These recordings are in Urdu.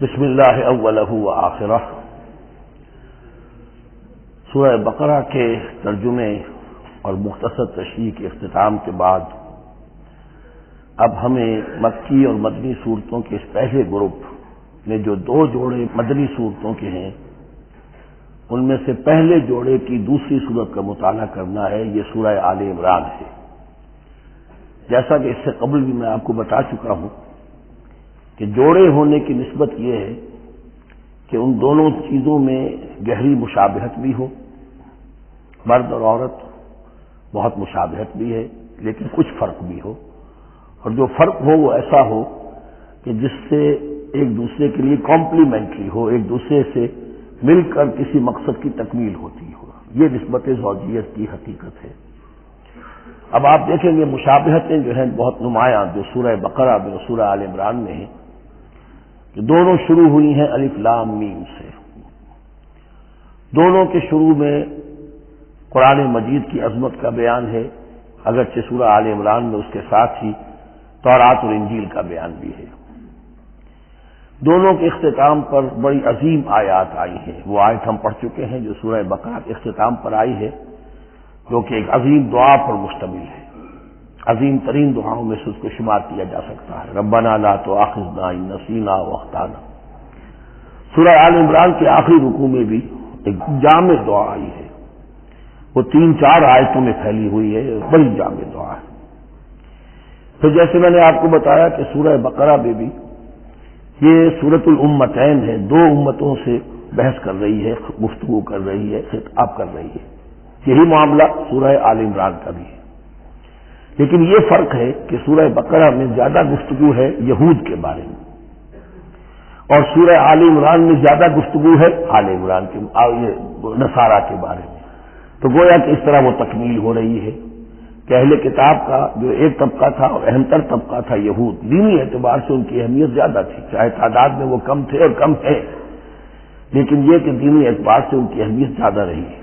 بسم اللہ اولہ و آخرہ۔ سورہ بقرہ کے ترجمے اور مختصر تشریح کے اختتام کے بعد اب ہمیں مکی اور مدنی صورتوں کے اس پہلے گروپ میں جو دو جوڑے مدنی صورتوں کے ہیں ان میں سے پہلے جوڑے کی دوسری صورت کا مطالعہ کرنا ہے۔ یہ سورہ آل عمران ہے۔ جیسا کہ اس سے قبل بھی میں آپ کو بتا چکا ہوں کہ جوڑے ہونے کی نسبت یہ ہے کہ ان دونوں چیزوں میں گہری مشابہت بھی ہو، مرد اور عورت بہت مشابہت بھی ہے لیکن کچھ فرق بھی ہو، اور جو فرق ہو وہ ایسا ہو کہ جس سے ایک دوسرے کے لیے کمپلیمنٹری ہو، ایک دوسرے سے مل کر کسی مقصد کی تکمیل ہوتی ہو۔ یہ نسبت زوجیت کی حقیقت ہے۔ اب آپ دیکھیں گے مشابہتیں جو ہیں بہت نمایاں جو سورہ بقرہ میں اور سورہ آل عمران میں ہیں، کہ دونوں شروع ہوئی ہیں الف لام میم سے۔ دونوں کے شروع میں قرآن مجید کی عظمت کا بیان ہے، اگرچہ سورہ آل عمران میں اس کے ساتھ ہی تورات اور انجیل کا بیان بھی ہے۔ دونوں کے اختتام پر بڑی عظیم آیات آئی ہیں۔ وہ آیت ہم پڑھ چکے ہیں جو سورہ بقرہ کے اختتام پر آئی ہے، جو کہ ایک عظیم دعا پر مشتمل ہے۔ عظیم ترین دعاؤں میں سے اس کو شمار کیا جا سکتا ہے، ربنا لا تؤاخذنا ان نسینا واخطانا۔ سورہ آل عمران کے آخری رکوع میں بھی ایک جامع دعا آئی ہے، وہ 3-4 آیتوں میں پھیلی ہوئی ہے، بڑی جامع دعا ہے۔ پھر جیسے میں نے آپ کو بتایا کہ سورہ بقرہ میں بھی یہ سورۃ الامتین ہے، دو امتوں سے بحث کر رہی ہے، گفتگو کر رہی ہے، خطاب کر رہی ہے۔ یہی معاملہ سورہ آل عمران کا بھی ہے، لیکن یہ فرق ہے کہ سورہ بقرہ میں زیادہ گفتگو ہے یہود کے بارے میں، اور سورہ آل عمران میں زیادہ گفتگو ہے آل عمران کے نصارہ کے بارے میں۔ تو گویا کہ اس طرح وہ تکمیل ہو رہی ہے کہ اہل کتاب کا جو ایک طبقہ تھا اور اہم تر طبقہ تھا یہود، دینی اعتبار سے ان کی اہمیت زیادہ تھی، چاہے تعداد میں وہ کم تھے اور کم ہیں، لیکن یہ کہ دینی اعتبار سے ان کی اہمیت زیادہ رہی ہے۔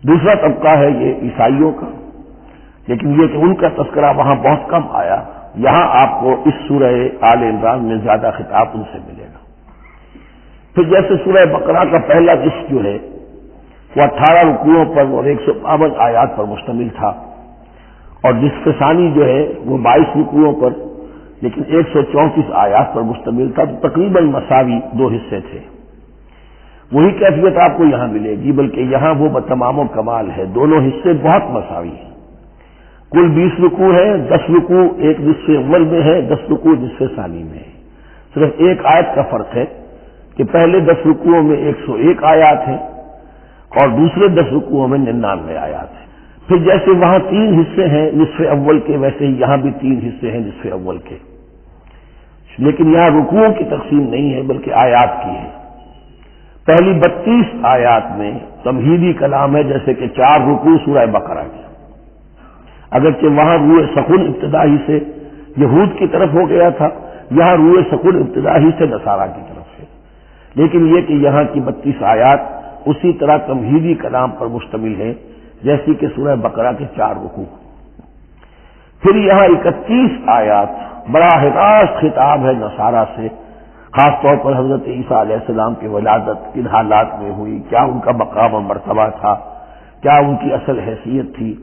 دوسرا طبقہ ہے یہ عیسائیوں کا، لیکن یہ کہ ان کا تذکرہ وہاں بہت کم آیا، یہاں آپ کو اس سورہ آل عمران میں زیادہ خطاب ان سے ملے گا۔ پھر جیسے سورہ بقرہ کا پہلا نصف جو ہے وہ 18 رکوعوں پر اور 152 آیات پر مشتمل تھا، اور نصف ثانی جو ہے وہ 22 رکوعوں پر لیکن 134 آیات پر مشتمل تھا، تو تقریباً مساوی دو حصے تھے۔ وہی کیفیت آپ کو یہاں ملے گی، بلکہ یہاں وہ بتمام و کمال ہے، دونوں حصے بہت مساوی ہیں۔ کل 20 رکوع ہے، 10 رکوع ایک نصف اول میں ہے، 10 رکوع نصف ثانی میں ہے۔ صرف ایک آیت کا فرق ہے کہ پہلے 10 رکوعوں میں 101 آیات ہیں اور دوسرے 10 رکوعوں میں 99 آیات ہیں۔ پھر جیسے وہاں 3 حصے ہیں نصف اول کے، ویسے ہی یہاں بھی 3 حصے ہیں نصف اول کے، لیکن یہاں رکوعوں کی تقسیم نہیں ہے بلکہ آیات کی ہے۔ پہلی 32 آیات میں تمہیدی کلام ہے، جیسے کہ 4 رکوع سورہ بقرہ کے، اگرچہ وہاں روح سکون ابتدا ہی سے یہود کی طرف ہو گیا تھا، یہاں روح سکون ابتدا ہی سے نصارہ کی طرف سے، لیکن یہ کہ یہاں کی 32 آیات اسی طرح تمہیدی کلام پر مشتمل ہے جیسی کہ سورہ بقرہ کے 4 رکوع۔ پھر یہاں 31 آیات براہ راست خطاب ہے نصارہ سے، خاص طور پر حضرت عیسیٰ علیہ السلام کی ولادت کن حالات میں ہوئی، کیا ان کا مقام و مرتبہ تھا، کیا ان کی اصل حیثیت تھی،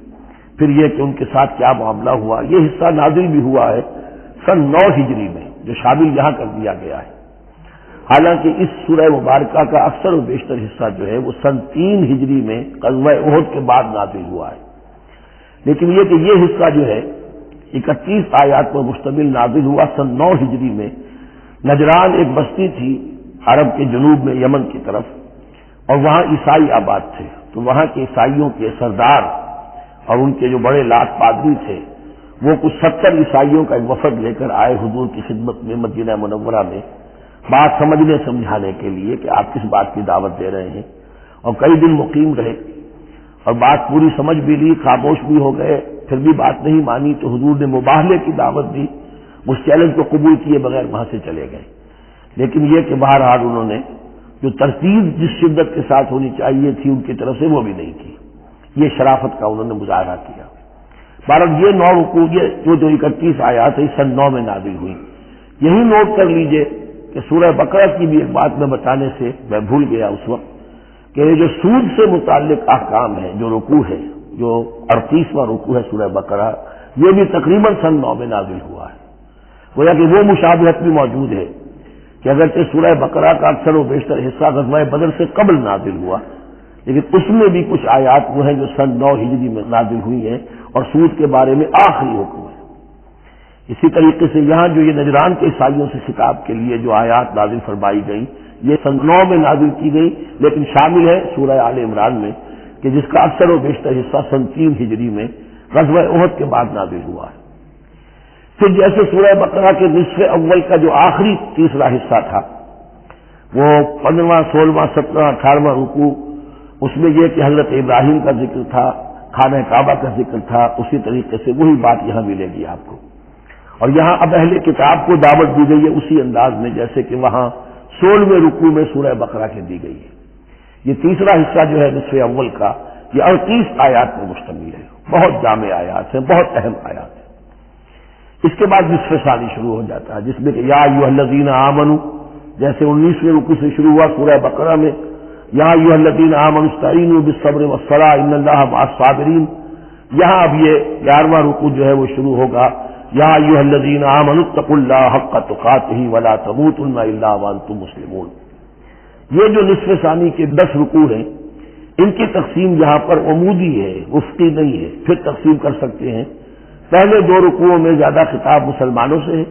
پھر یہ کہ ان کے ساتھ کیا معاملہ ہوا۔ یہ حصہ نازل بھی ہوا ہے سن 9 ہجری میں، جو شامل یہاں کر دیا گیا ہے، حالانکہ اس سورہ مبارکہ کا اکثر و بیشتر حصہ جو ہے وہ سن 3 ہجری میں غزوہ احد کے بعد نازل ہوا ہے، لیکن یہ کہ یہ حصہ جو ہے 31 آیات پر مشتمل نازل ہوا سن 9 ہجری میں۔ نجران ایک بستی تھی عرب کے جنوب میں یمن کی طرف، اور وہاں عیسائی آباد تھے، تو وہاں کے عیسائیوں کے سردار اور ان کے جو بڑے لاٹ پادری تھے وہ کچھ 70 عیسائیوں کا ایک وفد لے کر آئے حضور کی خدمت میں مدینہ منورہ میں، بات سمجھنے سمجھانے کے لیے کہ آپ کس بات کی دعوت دے رہے ہیں، اور کئی دن مقیم رہے اور بات پوری سمجھ بھی لی، خاموش بھی ہو گئے، پھر بھی بات نہیں مانی تو حضور نے مباہلے کی دعوت دی، اس چیلنج کو قبول کیے بغیر وہاں سے چلے گئے۔ لیکن یہ کہ بہرحال انہوں نے جو ترتیب جس شدت کے ساتھ ہونی چاہیے تھی ان کی طرف سے وہ بھی نہیں کی، یہ شرافت کا انہوں نے مظاہرہ کیا۔ بہرحال یہ 9 رکوع جو 31 آیات ہے سن 9 میں نازل ہوئی۔ یہی نوٹ کر لیجئے کہ سورہ بقرہ کی بھی ایک بات میں بتانے سے میں بھول گیا اس وقت کہ یہ جو سود سے متعلق احکام ہے، جو رکوع ہے، جو 38واں رکوع ہے سورہ بقرہ، یہ بھی تقریباً سن 9 میں نازل ہوا ہے۔ گویا کہ وہ مشابہت بھی موجود ہے کہ اگرچہ سورہ بقرہ کا اکثر و بیشتر حصہ غزوہ بدر سے قبل نازل ہوا، لیکن اس میں بھی کچھ آیات وہ ہیں جو سن 9 ہجری میں نازل ہوئی ہیں اور سود کے بارے میں آخری حکم ہے۔ اسی طریقے سے یہاں جو یہ نجران کے عیسائیوں سے خطاب کے لیے جو آیات نازل فرمائی گئیں، یہ سن 9 میں نازل کی گئی، لیکن شامل ہے سورہ آل عمران میں کہ جس کا اکثر و بیشتر حصہ سن 3 ہجری میں غزوہ احد کے بعد نازل ہوا ہے۔ پھر جیسے سورہ بقرہ کے نصف اول کا جو آخری تیسرا حصہ تھا، وہ 15واں، 16واں، 17واں، 18واں رکوع، اس میں یہ کہ حضرت ابراہیم کا ذکر تھا، خانہ کعبہ کا ذکر تھا، اسی طریقے سے وہی بات یہاں ملے گی آپ کو۔ اور یہاں اب اہل کتاب کو دعوت دی گئی ہے اسی انداز میں جیسے کہ وہاں 16ویں رکوع میں سورہ بقرہ کے دی گئی ہے۔ یہ تیسرا حصہ جو ہے نصف اول کا، یہ 38 آیات پر مشتمل ہے، بہت جامع آیات ہیں، بہت اہم آیات ہیں۔ اس کے بعد نصف ثانی شروع ہو جاتا ہے جس میں کہ یا ایھا الذین آمنوا، جیسے 19ویں رکوع سے شروع ہوا سورہ بقرہ میں یا ایھا الذین آمنوا استعینوا بالصبر والصلاۃ ان اللہ مع الصابرین، یہاں اب یہ 11واں رکوع جو ہے وہ شروع ہوگا یا ایھا الذین آمنوا اتقوا اللہ حق تقاتہ ولا تموتن الا وانتم مسلمون۔ یہ جو نصف ثانی کے 10 رکوع ہیں، ان کی تقسیم یہاں پر عمودی ہے، افقی نہیں ہے۔ پھر تقسیم کر سکتے ہیں، پہلے 2 رکوعوں میں زیادہ خطاب مسلمانوں سے ہے،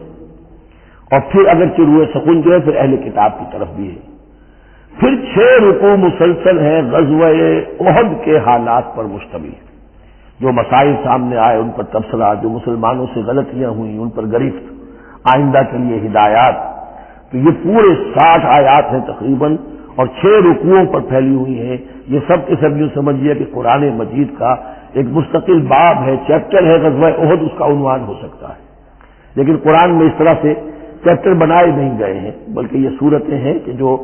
اور پھر اگرچہ روئے سکون جو ہے پھر اہل کتاب کی طرف بھی ہے۔ پھر 6 رکوع مسلسل ہیں غزوہ احد کے حالات پر مشتمل، جو مسائل سامنے آئے ان پر تبصرہ، جو مسلمانوں سے غلطیاں ہوئیں ان پر گرفت، آئندہ کے لیے ہدایات۔ تو یہ پورے 60 آیات ہیں تقریباً، اور 6 رکوعوں پر پھیلی ہوئی ہیں۔ یہ سب کے سب یوں سمجھیے کہ قرآن مجید کا ایک مستقل باب ہے، چیپٹر ہے غزوہ احد، اس کا عنوان ہو سکتا ہے، لیکن قرآن میں اس طرح سے چیپٹر بنائے نہیں گئے ہیں، بلکہ یہ صورتیں ہیں کہ جو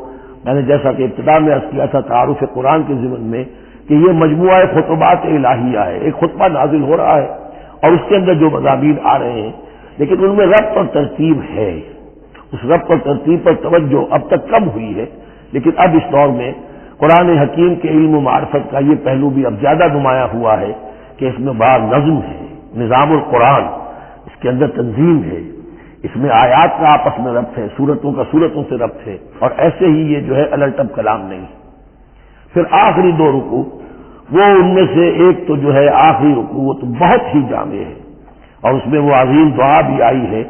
میں نے جیسا کہ ابتدا میں عرض کیا تھا تعارف قرآن کے ضمن میں کہ یہ مجموعہ خطبات الہیہ ہے، ایک خطبہ نازل ہو رہا ہے اور اس کے اندر جو مضامین آ رہے ہیں، لیکن ان میں ربط اور ترتیب ہے۔ اس ربط اور ترتیب پر توجہ اب تک کم ہوئی ہے، لیکن اب اس دور میں قرآن حکیم کے علم و معرفت کا یہ پہلو بھی اب زیادہ نمایاں ہوا ہے کہ اس میں بڑا نظم ہے، نظام القرآن، اس کے اندر تنظیم ہے، اس میں آیات کا آپس میں ربط ہے، سورتوں کا سورتوں سے ربط ہے، اور ایسے ہی یہ جو ہے الرٹب کلام نہیں۔ پھر آخری 2 رکوع، وہ ان میں سے ایک تو جو ہے آخری رکوع وہ تو بہت ہی جامع ہے، اور اس میں وہ عظیم دعا بھی آئی ہے،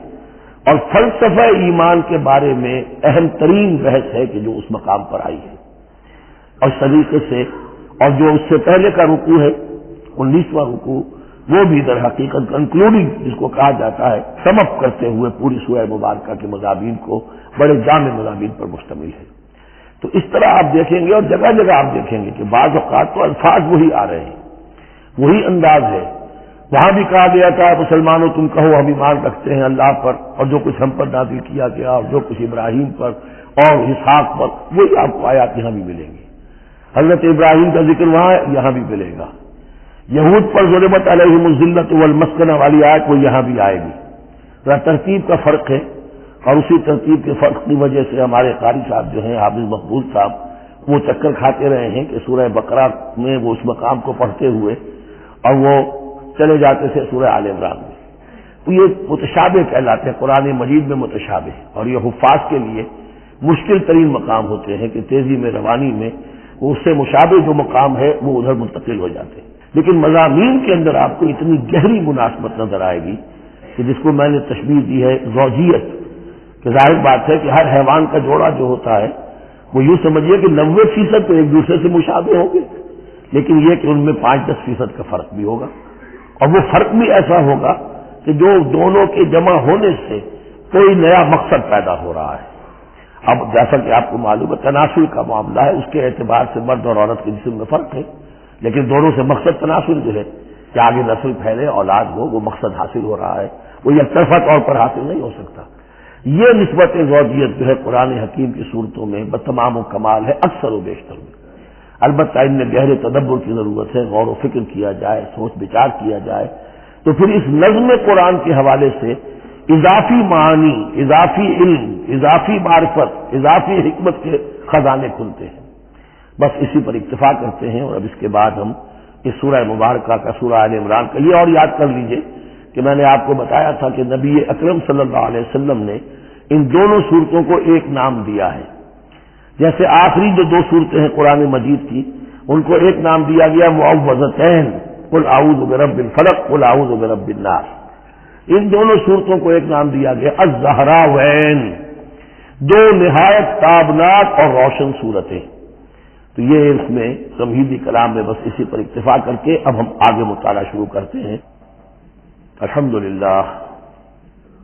اور فلسفہ ایمان کے بارے میں اہم ترین بحث ہے کہ جو اس مقام پر آئی ہے۔ اور اس طریقے سے اور جو اس سے پہلے کا رکوع ہے 19واں رکوع، وہ بھی در حقیقت کنکلوڈنگ جس کو کہا جاتا ہے، سم اپ کرتے ہوئے پوری سورہ مبارکہ کے مضامین کو، بڑے جامع مضامین پر مشتمل ہے۔ تو اس طرح آپ دیکھیں گے، اور جگہ جگہ آپ دیکھیں گے کہ بعض اوقات تو الفاظ وہی آ رہے ہیں، وہی انداز ہے۔ وہاں بھی کہا گیا تھا مسلمانوں تم کہو ہم ایمان رکھتے ہیں اللہ پر اور جو کچھ ہم پر نازل کیا گیا اور جو کچھ ابراہیم پر اور اسحاق پر، وہی آپ کو آیات یہاں بھی ملیں گی۔ حضرت ابراہیم کا ذکر وہاں ہے، یہاں بھی ملے گا۔ یہود پر ضربت علیہم الذلۃ والمسکنہ والی آیت وہ یہاں بھی آئے گی۔ ذرا ترتیب کا فرق ہے، اور اسی ترتیب کے فرق کی وجہ سے ہمارے قاری صاحب جو ہیں حافظ مقبول صاحب، وہ چکر کھاتے رہے ہیں کہ سورہ بقرہ میں وہ اس مقام کو پڑھتے ہوئے اور وہ چلے جاتے تھے سورہ آل عمران میں۔ تو یہ متشابہ کہلاتے ہیں، قرآن مجید میں متشابہ، اور یہ حفاظ کے لیے مشکل ترین مقام ہوتے ہیں کہ تیزی میں روانی میں وہ اس سے مشابہ جو مقام ہے وہ ادھر منتقل ہو جاتے ہیں۔ لیکن مضامین کے اندر آپ کو اتنی گہری مناسبت نظر آئے گی کہ جس کو میں نے تشبیہ دی ہے زوجیت، کہ ظاہر بات ہے کہ ہر حیوان کا جوڑا جو ہوتا ہے وہ یوں سمجھیے کہ 90% تو ایک دوسرے سے مشابہ ہوں گے، لیکن یہ کہ ان میں 5-10% کا فرق بھی ہوگا، اور وہ فرق بھی ایسا ہوگا کہ جو دونوں کے جمع ہونے سے کوئی نیا مقصد پیدا ہو رہا ہے۔ اب جیسا کہ آپ کو معلوم ہے تناسل کا معاملہ ہے، اس کے اعتبار سے مرد اور عورت کے جسم میں فرق ہے، لیکن دونوں سے مقصد تناسل جو ہے کہ آگے نسل پھیلے، اولاد ہو، وہ مقصد حاصل ہو رہا ہے، وہ یک طرفہ طور پر حاصل نہیں ہو سکتا۔ یہ نسبت زوجیت جو ہے قرآن حکیم کی صورتوں میں بتمام و کمال ہے، اکثر و بیشتر میں۔ البتہ ان میں گہرے تدبر کی ضرورت ہے، غور و فکر کیا جائے، سوچ بچار کیا جائے، تو پھر اس نظم قرآن کے حوالے سے اضافی معنی، اضافی علم اضافی معرفت، اضافی حکمت کے خزانے کھلتے ہیں۔ بس اسی پر اکتفا کرتے ہیں، اور اب اس کے بعد ہم اس سورہ مبارکہ کا سورہ آل عمران کا یہ اور یاد کر لیجئے کہ میں نے آپ کو بتایا تھا کہ نبی اکرم صلی اللہ علیہ وسلم نے ان دونوں صورتوں کو ایک نام دیا ہے۔ جیسے آخری جو دو صورتیں ہیں قرآن مجید کی، ان کو ایک نام دیا گیا معوذتین، قل اعوذ برب الفلق، قل اعوذ برب الناس۔ ان دونوں صورتوں کو ایک نام دیا گیا الزہراوین، دو نہایت تابناک اور روشن صورتیں۔ تو یہ اس میں تمہیدی کلام میں بس اسی پر اکتفا کر کے اب ہم آگے مطالعہ شروع کرتے ہیں۔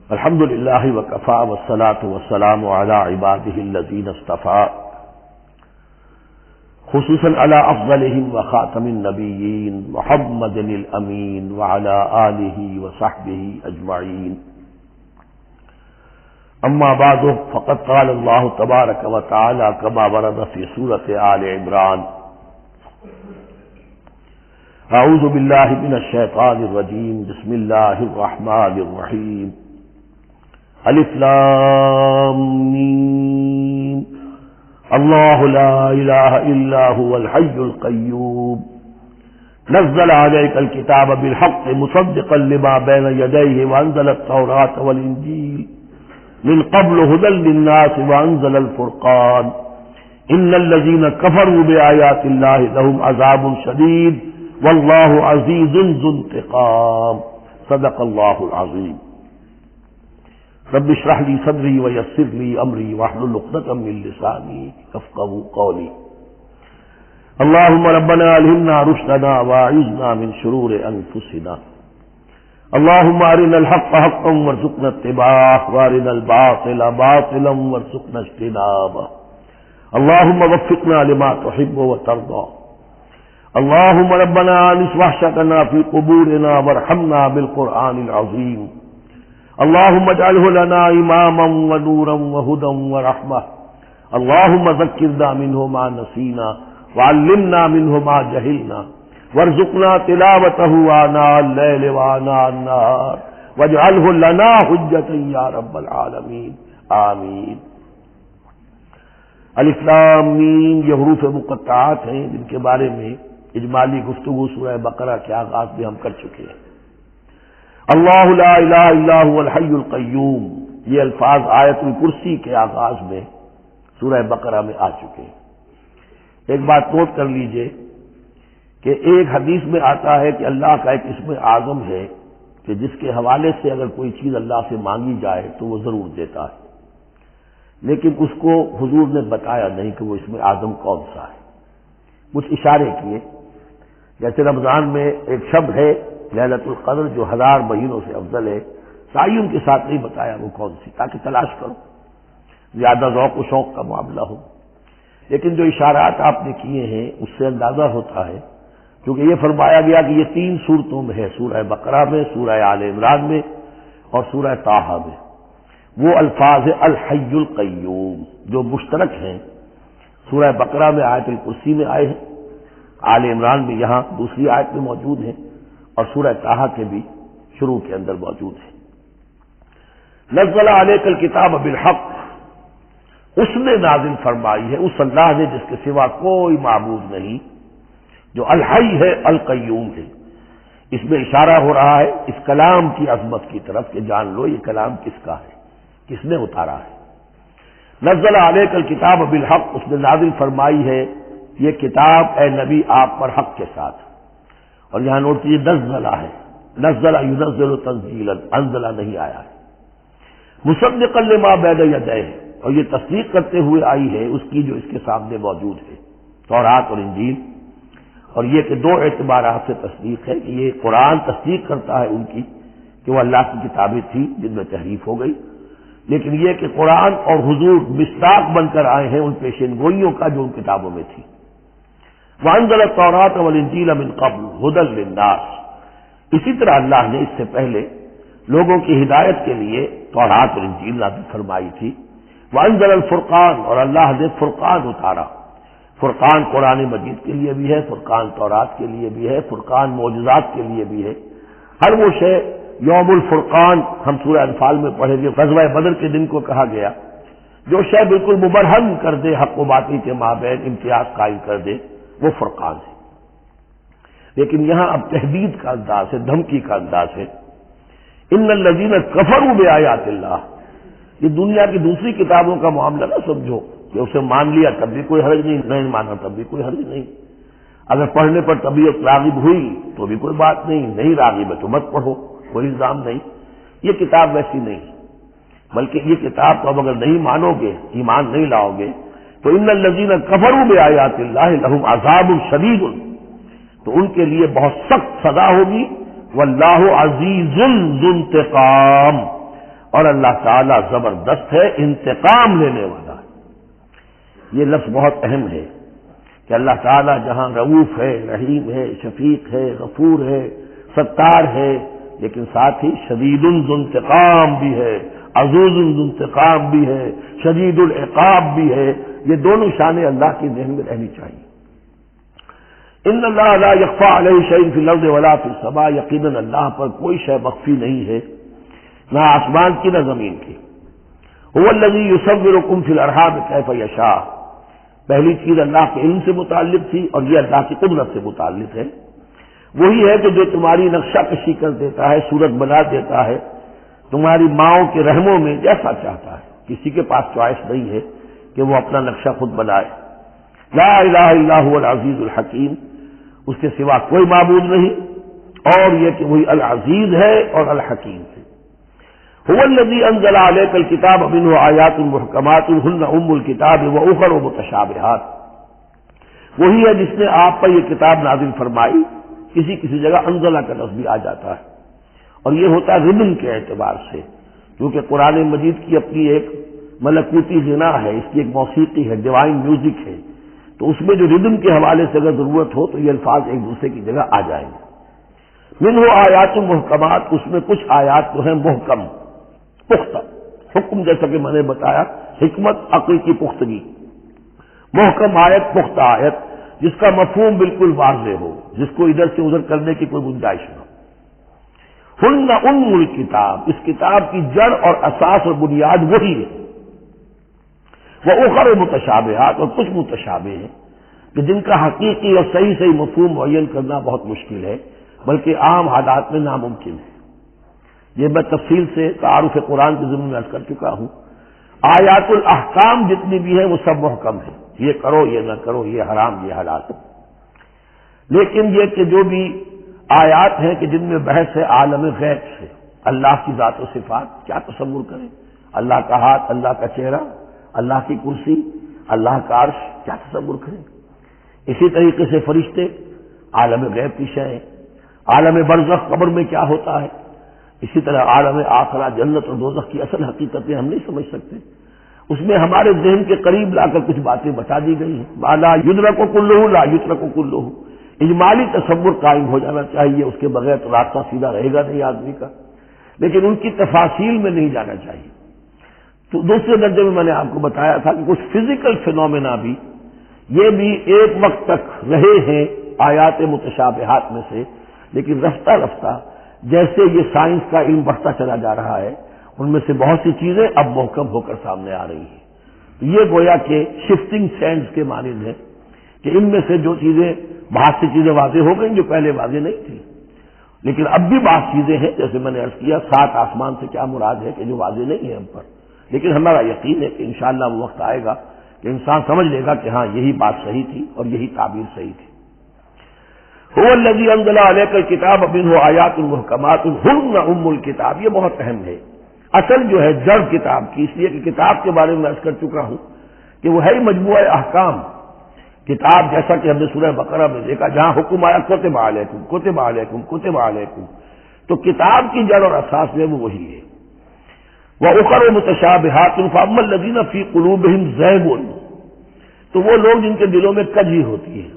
الحمدللہ وکفی والصلاۃ والسلام علی عبادہ الذین اصطفی، خصوصاً علی افضلہم وخاتم النبیین محمد الامین وعلی آلہ وصحبہ اجمعین۔ اما بعد فقد قال اللہ تبارک وتعالی کما ورد فی سورۃ آل عمران، اعوذ باللہ من الشیطان الرجیم، بسم اللہ الرحمن الرحیم، الف لام میم، اللہ لا الہ الا هو الحی القیوم، نزل علیک الکتاب بالحق مصدقا لما بین یدیہ وانزل التوراۃ والانجیل من قبل هدى للناس وانزل الفرقان ان الذين كفروا بآيات الله لهم عذاب شديد والله عزيز ذو انتقام، صدق الله العظيم۔ رب اشرح لي صدري ويسر لي امري واحلل عقدة من لساني يفقهوا قولي۔ اللهم ربنا الهمنا رشدنا واعذنا من شرور انفسنا، اللهم ارنا الحق حقا وارزقنا اتباعه وارنا الباطل باطلا وارزقنا اجتنابه، اللهم وفقنا لما تحب وترضى، اللهم ربنا انس وحشتنا في قبورنا وارحمنا بالقرآن العظيم، اللهم اجعله لنا اماما ونورا وهدى ورحمة، اللهم ذكرنا منه ما نسينا وعلمنا منه ما جهلنا، وارزقنا تلاوته آناء الليل وآناء النهار واجعله لنا حجة یا رب العالمین، آمین۔ الف لام میم یہ حروف مقطعات ہیں جن کے بارے میں اجمالی گفتگو سورہ بقرہ کے آغاز میں ہم کر چکے ہیں۔ اللہ لا الہ الا هو الحی القیوم، یہ الفاظ آیت الکرسی کے آغاز میں سورہ بقرہ میں آ چکے ہیں۔ ایک بات نوٹ کر لیجئے کہ ایک حدیث میں آتا ہے کہ اللہ کا ایک اسم اعظم ہے کہ جس کے حوالے سے اگر کوئی چیز اللہ سے مانگی جائے تو وہ ضرور دیتا ہے، لیکن اس کو حضور نے بتایا نہیں کہ وہ اسم اعظم کون سا ہے۔ کچھ اشارے کیے، جیسے رمضان میں ایک شب ہے لیلۃ القدر جو 1000 مہینوں سے افضل ہے، تعین کے ساتھ نہیں بتایا وہ کون سی، تاکہ تلاش کرو، زیادہ ذوق و شوق کا معاملہ ہو۔ لیکن جو اشارات آپ نے کیے ہیں اس سے اندازہ ہوتا ہے، کیونکہ یہ فرمایا گیا کہ یہ 3 صورتوں میں ہے، سورہ بقرہ میں، سورہ آل عمران میں اور سورہ طٰہٰ میں، وہ الفاظ الحی القیوم جو مشترک ہیں، سورہ بقرہ میں آیت الکرسی میں آئے ہیں، آل عمران میں یہاں دوسری آیت میں موجود ہیں، اور سورہ طٰہٰ کے بھی شروع کے اندر موجود ہیں۔ نزل علیک الکتاب بالحق، اس نے نازل فرمائی ہے، اس اللہ نے جس کے سوا کوئی معبود نہیں، جو الحی ہے القیوم ہے۔ اس میں اشارہ ہو رہا ہے اس کلام کی عظمت کی طرف کہ جان لو یہ کلام کس کا ہے، کس نے اتارا ہے۔ نزل علیک الکتاب بالحق، اس نے نازل فرمائی ہے یہ کتاب اے نبی آپ پر حق کے ساتھ، اور یہاں نوٹ کیجیے نزلہ ہے، نزل ینزل تنزیلا، انزلہ نہیں آیا ہے، مصدقا لما بین یدیہ، اور یہ تصدیق کرتے ہوئے آئی ہے اس کی جو اس کے سامنے موجود ہے، تورات اور انجیل۔ اور یہ کہ 2 اعتبارات سے تصدیق ہے کہ یہ قرآن تصدیق کرتا ہے ان کی کہ وہ اللہ کی کتابیں تھیں جن میں تحریف ہو گئی، لیکن یہ کہ قرآن اور حضور مصداق بن کر آئے ہیں ان پیشین گوئیوں کا جو ان کتابوں میں تھی۔ وانزل التوراۃ والانجیل من قبل ھدی للناس، اسی طرح اللہ نے اس سے پہلے لوگوں کی ہدایت کے لیے تورات اور انجیل نازل فرمائی تھی۔ وانزل الفرقان، اور اللہ نے فرقان اتارا، فرقان قرآن مجید کے لیے بھی ہے، فرقان تورات کے لیے بھی ہے، فرقان معجزات کے لیے بھی ہے۔ ہر وہ شے یوم الفرقان ہم سورہ انفال میں پڑھیں گے، غزوہ بدر کے دن کو کہا گیا جو شے بالکل مبرہن کر دے حق و باطل کے مابین امتیاز قائم کر دے، وہ فرقان ہے۔ لیکن یہاں اب تحدید کا انداز ہے، دھمکی کا انداز ہے۔ ان الذین کفروا بآیات اللہ، یہ دنیا کی دوسری کتابوں کا معاملہ نہ سمجھو کہ اسے مان لیا تب بھی کوئی حرج نہیں، نہیں مانا تب بھی کوئی حرج نہیں، اگر پڑھنے پر طبیعت راغب ہوئی تو بھی کوئی بات نہیں، نہیں راغب ہے تو مت پڑھو، کوئی الزام نہیں۔ یہ کتاب ویسی نہیں، بلکہ یہ کتاب تو اب اگر نہیں مانو گے، ایمان نہیں لاؤ گے تو ان الذین کفروا بآیات اللہ لہم عذاب شدید، تو ان کے لیے بہت سخت سزا ہوگی۔ واللہ عزیز ذو انتقام، اور اللہ تعالی زبردست ہے، انتقام لینے والا ہے۔ یہ لفظ بہت اہم ہے کہ اللہ تعالی جہاں رؤوف ہے، رحیم ہے، شفیق ہے، غفور ہے، ستار ہے، لیکن ساتھ ہی شدید ذو انتقام بھی ہے، عزیز ذو انتقام بھی ہے، شدید العقاب بھی ہے۔ یہ دونوں شانیں اللہ کی ذہن میں رہنی چاہیے۔ ان اللہ لا یخفی علیہ شیء فی الارض ولا فی السماء، یقیناً اللہ پر کوئی شے مخفی نہیں ہے، نہ آسمان کی نہ زمین کی۔ هو الذی یصورکم فی الارحام کیف یشاء، پہلی چیز اللہ کے علم سے متعلق تھی اور یہ اللہ کی قدرت سے متعلق ہے۔ وہی ہے کہ جو تمہاری نقشہ کشی کر دیتا ہے، صورت بنا دیتا ہے تمہاری ماؤں کے رحموں میں جیسا چاہتا ہے، کسی کے پاس چوائس نہیں ہے کہ وہ اپنا نقشہ خود بنائے۔ لا الہ الا هو العزیز الحکیم، اس کے سوا کوئی معبود نہیں، اور یہ کہ وہی العزیز ہے اور الحکیم ہے۔ هو الذی انزل علیک الکتاب منہ آیات محکمات ہن ام الکتاب واخر متشابہات، وہی ہے جس نے آپ پر یہ کتاب نازل فرمائی۔ کسی کسی جگہ انزلہ کا لفظ بھی آ جاتا ہے، اور یہ ہوتا ہے ردم کے اعتبار سے، کیونکہ قرآن مجید کی اپنی ایک ملکوتی غنا ہے، اس کی ایک موسیقی ہے، ڈیوائن میوزک ہے، تو اس میں جو ردم کے حوالے سے اگر ضرورت ہو تو یہ الفاظ ایک دوسرے کی جگہ آ جائیں گے۔ منہ آیات محکمات، اس میں کچھ آیات تو ہیں محکم، پختہ، حکم جیسا کہ میں نے بتایا، حکمت عقل کی پختگی، محکم آیت، پختہ آیت جس کا مفہوم بالکل واضح ہو، جس کو ادھر سے ادھر کرنے کی کوئی گنجائش نہ ہو۔ ہن ام الکتاب، اس کتاب کی جڑ اور اساس اور بنیاد وہی ہے۔ وہ اخر متشابہات، اور کچھ متشابہ ہیں کہ جن کا حقیقی اور صحیح صحیح مفہوم معین کرنا بہت مشکل ہے، بلکہ عام حالات میں ناممکن ہے۔ یہ میں تفصیل سے تعارف قرآن کے ضمن میں عرض کر چکا ہوں۔ آیات الاحکام جتنی بھی ہیں وہ سب محکم ہیں، یہ کرو یہ نہ کرو، یہ حرام یہ حلال۔ لیکن یہ کہ جو بھی آیات ہیں کہ جن میں بحث ہے عالم غیب سے، اللہ کی ذات و صفات، کیا تصور کریں، اللہ کا ہاتھ، اللہ کا چہرہ، اللہ کی کرسی، اللہ کا عرش، کیا تصور کریں۔ اسی طریقے سے فرشتے، عالم غیب کی شے، عالم برزخ قبر میں کیا ہوتا ہے، اسی طرح عالم آخرہ جنت اور دوزخ کی اصل حقیقتیں ہم نہیں سمجھ سکتے، اس میں ہمارے ذہن کے قریب لا کر کچھ باتیں بتا دی گئی ہیں۔ ما لا یدرک کلہ لا یترک کلہ، اجمالی تصور قائم ہو جانا چاہیے، اس کے بغیر تو راستہ سیدھا رہے گا نہیں آدمی کا، لیکن ان کی تفاصیل میں نہیں جانا چاہیے۔ تو دوسرے درجے میں نے آپ کو بتایا تھا کہ کچھ فزیکل فینومینا بھی یہ بھی ایک وقت تک رہے ہیں آیات متشابہات میں سے، لیکن رفتہ رفتہ جیسے یہ سائنس کا علم بڑھتا چلا جا رہا ہے، ان میں سے بہت سی چیزیں اب محکم ہو کر سامنے آ رہی ہیں۔ یہ گویا کہ شفٹنگ سینڈز کے مانند ہے کہ ان میں سے جو چیزیں بہت سی چیزیں واضح ہو گئیں جو پہلے واضح نہیں تھی، لیکن اب بھی بہت چیزیں ہیں، جیسے میں نے عرض کیا 7 آسمان سے کیا مراد ہے کہ جو واضح نہیں ہے ہم پر، لیکن ہمارا یقین ہے کہ انشاءاللہ وہ وقت آئے گا کہ انسان سمجھ لے گا کہ ہاں یہی بات صحیح تھی اور یہی تعبیر صحیح تھی۔ هو الذی انزل علیک الکتاب منہ آیات محکمات ہن ام الکتاب، یہ بہت اہم ہے، اصل جو ہے جڑ کتاب کی، اس لیے کہ کتاب کے بارے میں عرض کر چکا ہوں کہ وہ ہے مجموعہ احکام۔ کتاب جیسا کہ ہم نے سورہ بقرہ میں دیکھا جہاں حکم آیا کتب علیکم کتب علیکم کتب علیکم، تو کتاب کی جڑ اور اساس میں وہ وہی ہے۔ وَأُخَرُ مُتَشَابِهَاتٌ فَأَمَّا الَّذِينَ فِي قُلُوبِهِمْ زَيْغٌ، تو وہ لوگ جن کے دلوں میں کجی ہوتی ہے،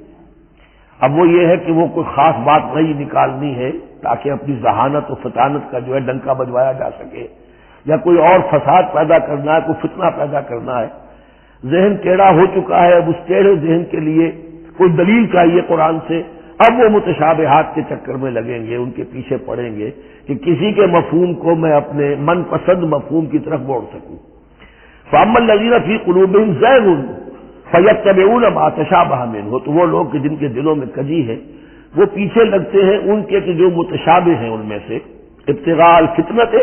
اب وہ یہ ہے کہ وہ کوئی خاص بات نہیں نکالنی ہے تاکہ اپنی ذہانت و فطانت کا جو ہے ڈنکا بجوایا جا سکے، یا کوئی اور فساد پیدا کرنا ہے، کوئی فتنہ پیدا کرنا ہے، ذہن ٹیڑھا ہو چکا ہے، اب اس ٹیڑھے ذہن کے لیے کوئی دلیل چاہیے قرآن سے، اب وہ متشابہات کے چکر میں لگیں گے، ان کے پیچھے پڑیں گے کہ کسی کے مفہوم کو میں اپنے من پسند مفہوم کی طرف موڑ سکوں۔ فاما الذین فی قلوبہم زیغ فیتبعون ما تشابہ منہ، تو وہ لوگ کہ جن کے دلوں میں کجی ہے وہ پیچھے لگتے ہیں ان کے کہ جو متشابہ ہیں ان میں سے، ابتغاء الفتنۃ،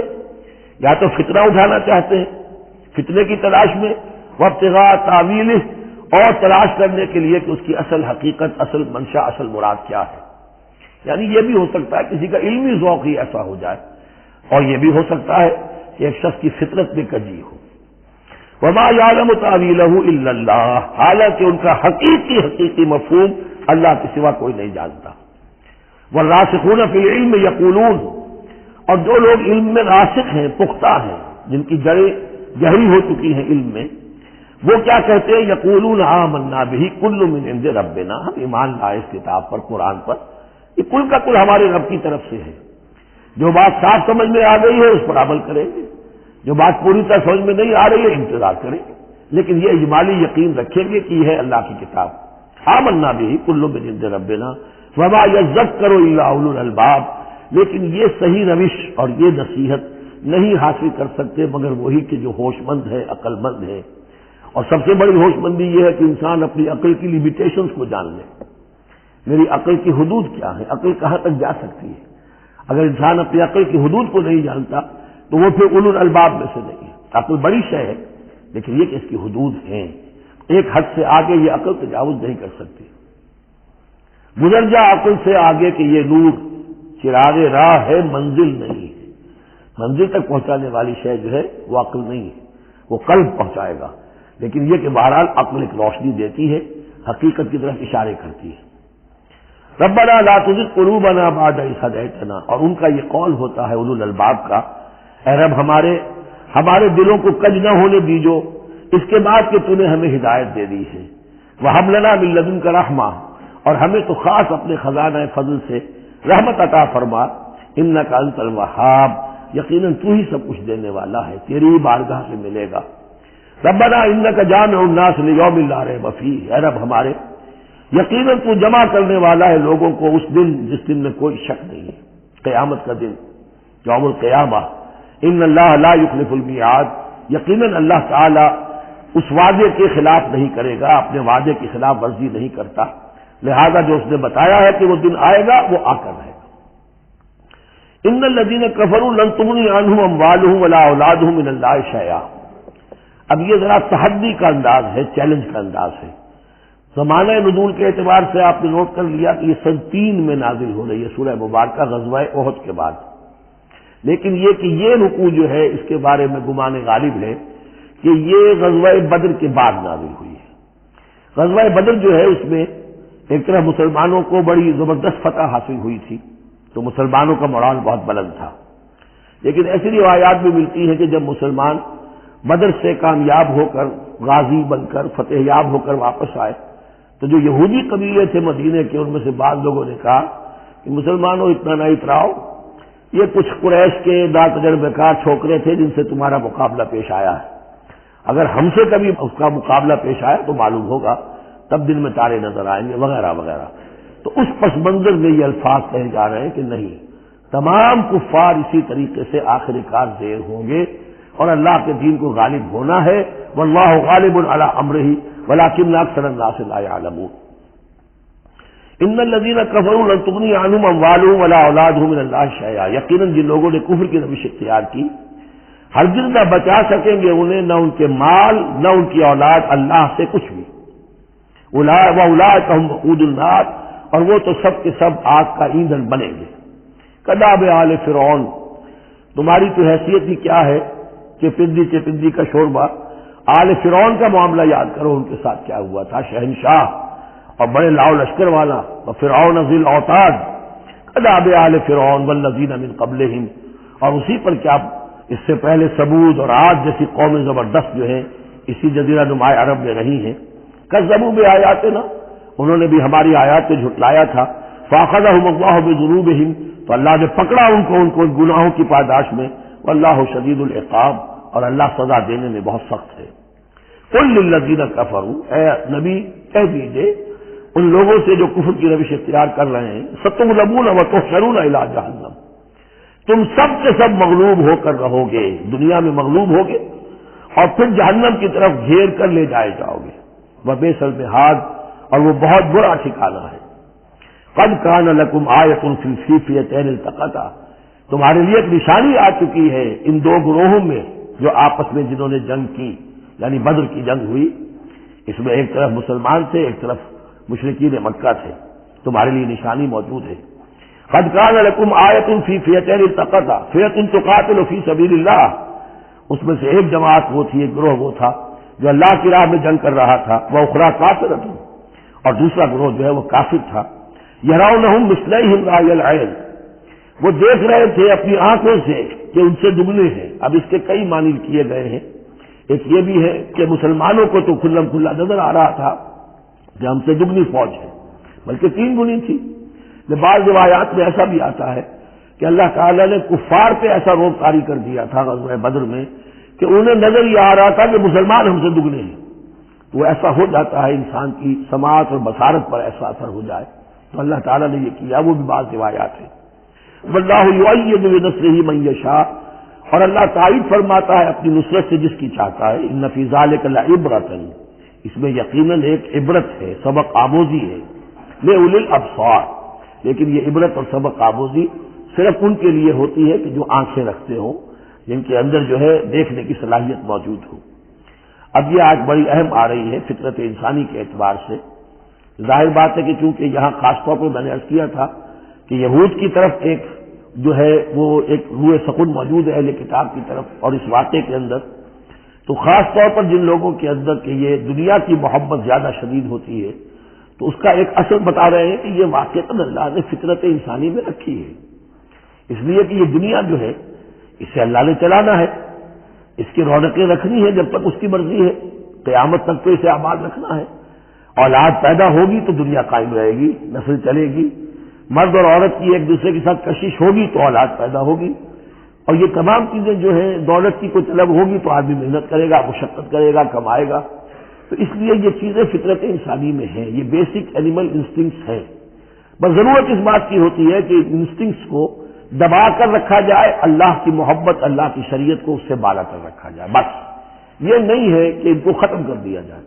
یا تو فتنہ اٹھانا چاہتے ہیں فتنے کی تلاش میں، وابتغاء تاویلہ، اور تلاش کرنے کے لیے کہ اس کی اصل حقیقت، اصل منشا، اصل مراد کیا ہے۔ یعنی یہ بھی ہو سکتا ہے کسی کا علمی ذوق ہی ایسا ہو جائے، اور یہ بھی ہو سکتا ہے کہ ایک شخص کی فطرت میں کجی ہو۔ وما یعلم تاویلہ الا اللہ، حالانکہ ان کا حقیقی مفہوم اللہ کے سوا کوئی نہیں جانتا۔ والراسخون فی العلم یقولون، اور جو لوگ علم میں راسخ ہیں، پختہ ہیں، جن کی جڑیں گہری ہو چکی ہیں علم میں، وہ کیا کہتے ہیں؟ یقولون آمنا بہ کل من عند ربنا، ہم ایمان لائے اس کتاب پر، قرآن پر، یہ کل کا کل ہمارے رب کی طرف سے ہے۔ جو بات صاف سمجھ میں آ گئی ہے اس پر عمل کریں گے، جو بات پوری طرح سمجھ میں نہیں آ رہی ہے انتظار کریں گے، لیکن یہ اجمالی یقین رکھیں گے کہ یہ ہے اللہ کی کتاب۔ آمنا بہ کل من عند ربنا وما یذکر الا اولو الالباب، لیکن یہ صحیح روش اور یہ نصیحت نہیں حاصل کر سکتے مگر وہی کہ جو ہوش مند ہے، عقل مند ہے۔ اور سب سے بڑی ہوش مندی یہ ہے کہ انسان اپنی عقل کی لیمیٹیشنز کو جان لے، میری عقل کی حدود کیا ہے، عقل کہاں تک جا سکتی ہے۔ اگر انسان اپنی عقل کی حدود کو نہیں جانتا تو وہ پھر اولو الالباب میں سے نہیں ہے۔ عقل بڑی شے ہے لیکن یہ کہ اس کی حدود ہیں، ایک حد سے آگے یہ عقل تجاوز نہیں کر سکتی۔ گزر جا عقل سے آگے کہ یہ نور چراغ راہ ہے، منزل نہیں ہے۔ منزل تک پہنچانے والی شے جو ہے وہ عقل نہیں ہے، وہ قلب پہنچائے گا، لیکن یہ کہ بہرحال عقل ایک روشنی دیتی ہے، حقیقت کی طرف اشارے کرتی ہے۔ ربنا لا تزغ قلوبنا بعد إذ هديتنا، اور ان کا یہ قول ہوتا ہے اولو الالباب کا، اے رب ہمارے دلوں کو کج نہ ہونے دیجو اس کے بعد کہ تو نے ہمیں ہدایت دے دی ہے۔ وهب لنا من لدنک رحمہ، اور ہمیں تو خاص اپنے خزانہ فضل سے رحمت عطا فرما، انک انت الوہاب، یقیناً تو ہی سب کچھ دینے والا ہے، تیری ہی بارگاہ سے ملے گا۔ ربنا انک جامع الناس لیوم لا ریب فیہ، اے رب ہمارے یقیناً تو جمع کرنے والا ہے لوگوں کو اس دن جس دن میں کوئی شک نہیں ہے، قیامت کا دن، یوم القیامہ۔ ان اللہ لا یخلف المیعاد، یقیناً اللہ تعالی اس وعدے کے خلاف نہیں کرے گا، اپنے وعدے کی خلاف ورزی نہیں کرتا، لہذا جو اس نے بتایا ہے کہ وہ دن آئے گا وہ آ کر رہے گا۔ ان الذین کفروا لن تغنی عنہم اموالہم ولا اولادہم من اللہ شیئا، اب یہ ذرا تحدی کا انداز ہے، چیلنج کا انداز ہے۔ زمانہ نزول کے اعتبار سے آپ نے نوٹ کر لیا کہ یہ سن 3 میں نازل ہو رہی ہے، سورہ مبارکہ غزوہ احد کے بعد، لیکن یہ کہ یہ رکوع جو ہے اس کے بارے میں گمان غالب ہے کہ یہ غزوہ بدر کے بعد نازل ہوئی ہے۔ غزوہ بدر جو ہے اس میں ایک طرح مسلمانوں کو بڑی زبردست فتح حاصل ہوئی تھی، تو مسلمانوں کا مورال بہت بلند تھا، لیکن ایسی روایات بھی ملتی ہیں کہ جب مسلمان بدر سے کامیاب ہو کر، غازی بن کر، فتح یاب ہو کر واپس آئے تو جو یہودی قبیلے تھے مدینے کے، ان میں سے بعض لوگوں نے کہا کہ مسلمانوں اتنا نہ اتراؤ، یہ کچھ قریش کے تجربہ کار چھوکرے تھے جن سے تمہارا مقابلہ پیش آیا ہے، اگر ہم سے کبھی اس کا مقابلہ پیش آیا تو معلوم ہوگا، تب دن میں تارے نظر آئیں گے وغیرہ وغیرہ۔ تو اس پس منظر میں یہ الفاظ کہے جا رہے ہیں کہ نہیں، تمام کفار اسی طریقے سے آخر کار زیر ہوں گے اور اللہ کے دین کو غالب ہونا ہے، واللہ غالب علی امرہ ولکن اکثر الناس لا یعلمون۔ ان الذین کفروا لن تغنی عنہم اموالہم ولا اولادہم من اللہ شیئا، یقیناً جن لوگوں نے کفر کی روش اختیار کی ہرگز نہ بچا سکیں گے انہیں، نہ ان کے مال نہ ان کی اولاد اللہ سے کچھ بھی۔ وَأُولَٰئِكَ هُمْ وَقُودُ النَّارِ، اور وہ تو سب کے سب آگ کا ایندھن بنیں گے۔ کداب آل فرعون، تمہاری تو حیثیت ہی کیا ہے کہ پندی کا شوربہ۔ آل فرعون کا معاملہ یاد کرو، ان کے ساتھ کیا ہوا تھا، شہنشاہ اور بڑے لاؤ لشکر والا، وفرعون ذی الاوتاد، کداب آل فرعون والذین من قبلہم، اور اسی پر کیا اس سے پہلے ثمود اور عاد جیسی قومیں زبردست جو ہیں اسی جزیرہ نما عرب میں رہی ہیں، کذبوا بآیاتنا، انہوں نے بھی ہماری آیات کو جھٹلایا تھا، فاخذہم اللہ بذنوبہم، تو اللہ نے پکڑا ان کو گناہوں کی پاداش میں، واللہ شدید العقاب، اور اللہ سزا دینے میں بہت سخت ہے۔ قل للذین کفروا، اے نبی کہہ دیجئے ان لوگوں سے جو کفر کی روش اختیار کر رہے ہیں، ستغلبون وتحشرون الی جہنم، تم سب کے سب مغلوب ہو کر رہو گے، دنیا میں مغلوب ہوگے اور پھر جہنم کی طرف گھیر کر لے جائے جاؤ گے. وبئس المہاد، اور وہ بہت برا ٹھکانہ ہے. قد کان لکم آیۃ فی فئتین التقطا، تمہارے لیے ایک نشانی آ چکی ہے ان دو گروہوں میں جو آپس میں جنہوں نے جنگ کی، یعنی بدر کی جنگ ہوئی. اس میں ایک طرف مسلمان تھے، ایک طرف مشرکین مکہ تھے. تمہارے لیے نشانی موجود ہے. قد کان لکم آیۃ فی فئتین التقطا فئۃ تقاتل فی سبیل اللہ، اس میں سے ایک جماعت وہ تھی، ایک گروہ وہ تھا جو اللہ کی راہ میں جنگ کر رہا تھا. وہ اخری کافرۃ، اور دوسرا گروہ جو ہے وہ کافر تھا. یرونہم مثلیہم رأی العین، وہ دیکھ رہے تھے اپنی آنکھوں سے کہ ان سے دگنے ہیں. اب اس کے کئی معنی کیے گئے ہیں. ایک یہ بھی ہے کہ مسلمانوں کو تو کھلم کھلا نظر آ رہا تھا کہ ہم سے دگنی فوج ہے، بلکہ 3 گنی تھی. بعض روایات میں ایسا بھی آتا ہے کہ اللہ تعالیٰ نے کفار پہ ایسا روب طاری کر دیا تھا غزوہ بدر میں کہ انہیں نظر یہ آ رہا تھا کہ مسلمان ہم سے دگنے ہیں. تو ایسا ہو جاتا ہے، انسان کی سماعت اور بصارت پر ایسا اثر ہو جائے. تو اللہ تعالیٰ نے یہ کیا، وہ بھی بعض روایات ہیں. واللہ یؤید بنصرہ من یشاء، اور اللہ تائید فرماتا ہے اپنی نصرت سے جس کی چاہتا ہے. ان فی ذلک لعبرۃ، اس میں یقیناً ایک عبرت ہے، سبق آموزی ہے. لأولی الابصار، لیکن یہ عبرت اور سبق آموزی صرف ان کے لیے ہوتی ہے کہ جو آنکھیں رکھتے ہوں، جن کے اندر جو ہے دیکھنے کی صلاحیت موجود ہو. اب یہ آج بڑی اہم آ رہی ہے فطرت انسانی کے اعتبار سے. ظاہر بات ہے کہ چونکہ یہاں خاص طور پر میں نے عرض کیا تھا کہ یہود کی طرف ایک جو ہے وہ ایک روح سخن موجود ہے اہل کتاب کی طرف، اور اس واقعے کے اندر تو خاص طور پر جن لوگوں کے اندر کہ یہ دنیا کی محبت زیادہ شدید ہوتی ہے، تو اس کا ایک اثر بتا رہے ہیں کہ یہ واقعہ اللہ نے فطرت انسانی میں رکھی ہے. اس لیے کہ یہ دنیا جو ہے اسے اللہ نے چلانا ہے، اس کی رونقیں رکھنی ہے جب تک اس کی مرضی ہے. قیامت تک تو اسے آباد رکھنا ہے. اولاد پیدا ہوگی تو دنیا قائم رہے گی، نسل چلے گی. مرد اور عورت کی ایک دوسرے کے ساتھ کشش ہوگی تو اولاد پیدا ہوگی. اور یہ تمام چیزیں جو ہیں، دولت کی کوئی طلب ہوگی تو آدمی محنت کرے گا، مشقت کرے گا، کمائے گا. تو اس لیے یہ چیزیں فطرت انسانی میں ہیں، یہ بیسک اینیمل انسٹنکٹس ہیں. بس ضرورت اس بات کی ہوتی ہے کہ انسٹنکٹس کو دبا کر رکھا جائے، اللہ کی محبت، اللہ کی شریعت کو اس سے بالا کر رکھا جائے. بس یہ نہیں ہے کہ ان کو ختم کر دیا جائے.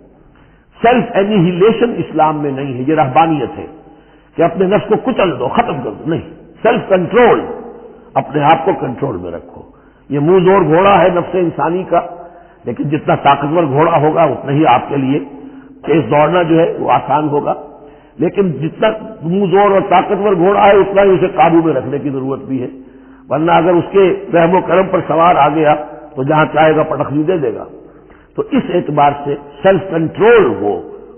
سیلف اینیہیلیشن اسلام میں نہیں ہے، یہ رہبانیت ہے کہ اپنے نفس کو کچل دو، ختم کر دو. نہیں، سیلف کنٹرول، اپنے آپ کو کنٹرول میں رکھو. یہ منہ زور گھوڑا ہے نفس انسانی کا، لیکن جتنا طاقتور گھوڑا ہوگا اتنا ہی آپ کے لیے تیز دوڑنا جو ہے وہ آسان ہوگا. لیکن جتنا منہ زور اور طاقتور گھوڑا ہے اتنا ہی اسے قابو میں رکھنے کی ضرورت بھی ہے، ورنہ اگر اس کے رحم و کرم پر سوار آ گیا تو جہاں چاہے گا پٹخنی دے دے گا. تو اس اعتبار سے سیلف کنٹرول ہو،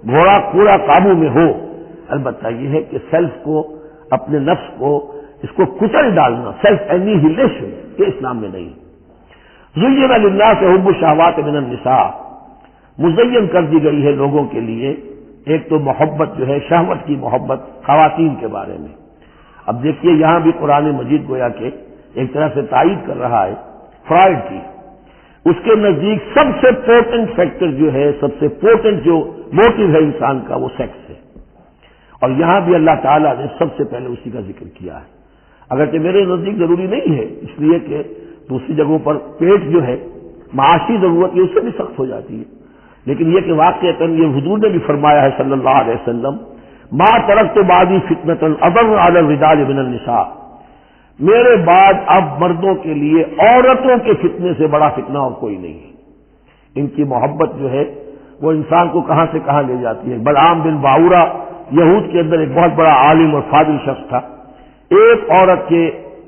گھوڑا پورا قابو میں ہو. البتہ یہ ہے کہ سیلف کو، اپنے نفس کو، اس کو کچل ڈالنا، سیلف اینیہیلیشن، یہ اسلام میں نہیں. زین للناس حب الشہوات من النساء، مزین کر دی گئی ہے لوگوں کے لیے ایک تو محبت جو ہے، شہوت کی محبت خواتین کے بارے میں. اب دیکھیے یہاں بھی قرآن مجید گویا کہ ایک طرح سے تائید کر رہا ہے فرائڈ کی. اس کے نزدیک سب سے پورٹنٹ فیکٹر جو ہے، سب سے پورٹنٹ جو موٹو ہے انسان کا، وہ سیکس ہے. اور یہاں بھی اللہ تعالیٰ نے سب سے پہلے اسی کا ذکر کیا ہے. اگرچہ میرے نزدیک ضروری نہیں ہے، اس لیے کہ دوسری جگہوں پر پیٹ جو ہے معاشی ضرورت یہ اس سے بھی سخت ہو جاتی ہے. لیکن یہ کہ واقعتاً یہ حضور نے بھی فرمایا ہے صلی اللہ علیہ وسلم، ما ترکت بعدی فتنۃ اضر علی الرجال من النساء، میرے بعد اب مردوں کے لیے عورتوں کے فتنے سے بڑا فتنہ اور کوئی نہیں ہے. ان کی محبت جو ہے وہ انسان کو کہاں سے کہاں لے جاتی ہے. بلعام بن باورہ یہود کے اندر ایک بہت بڑا عالم اور فاضل شخص تھا. ایک عورت کے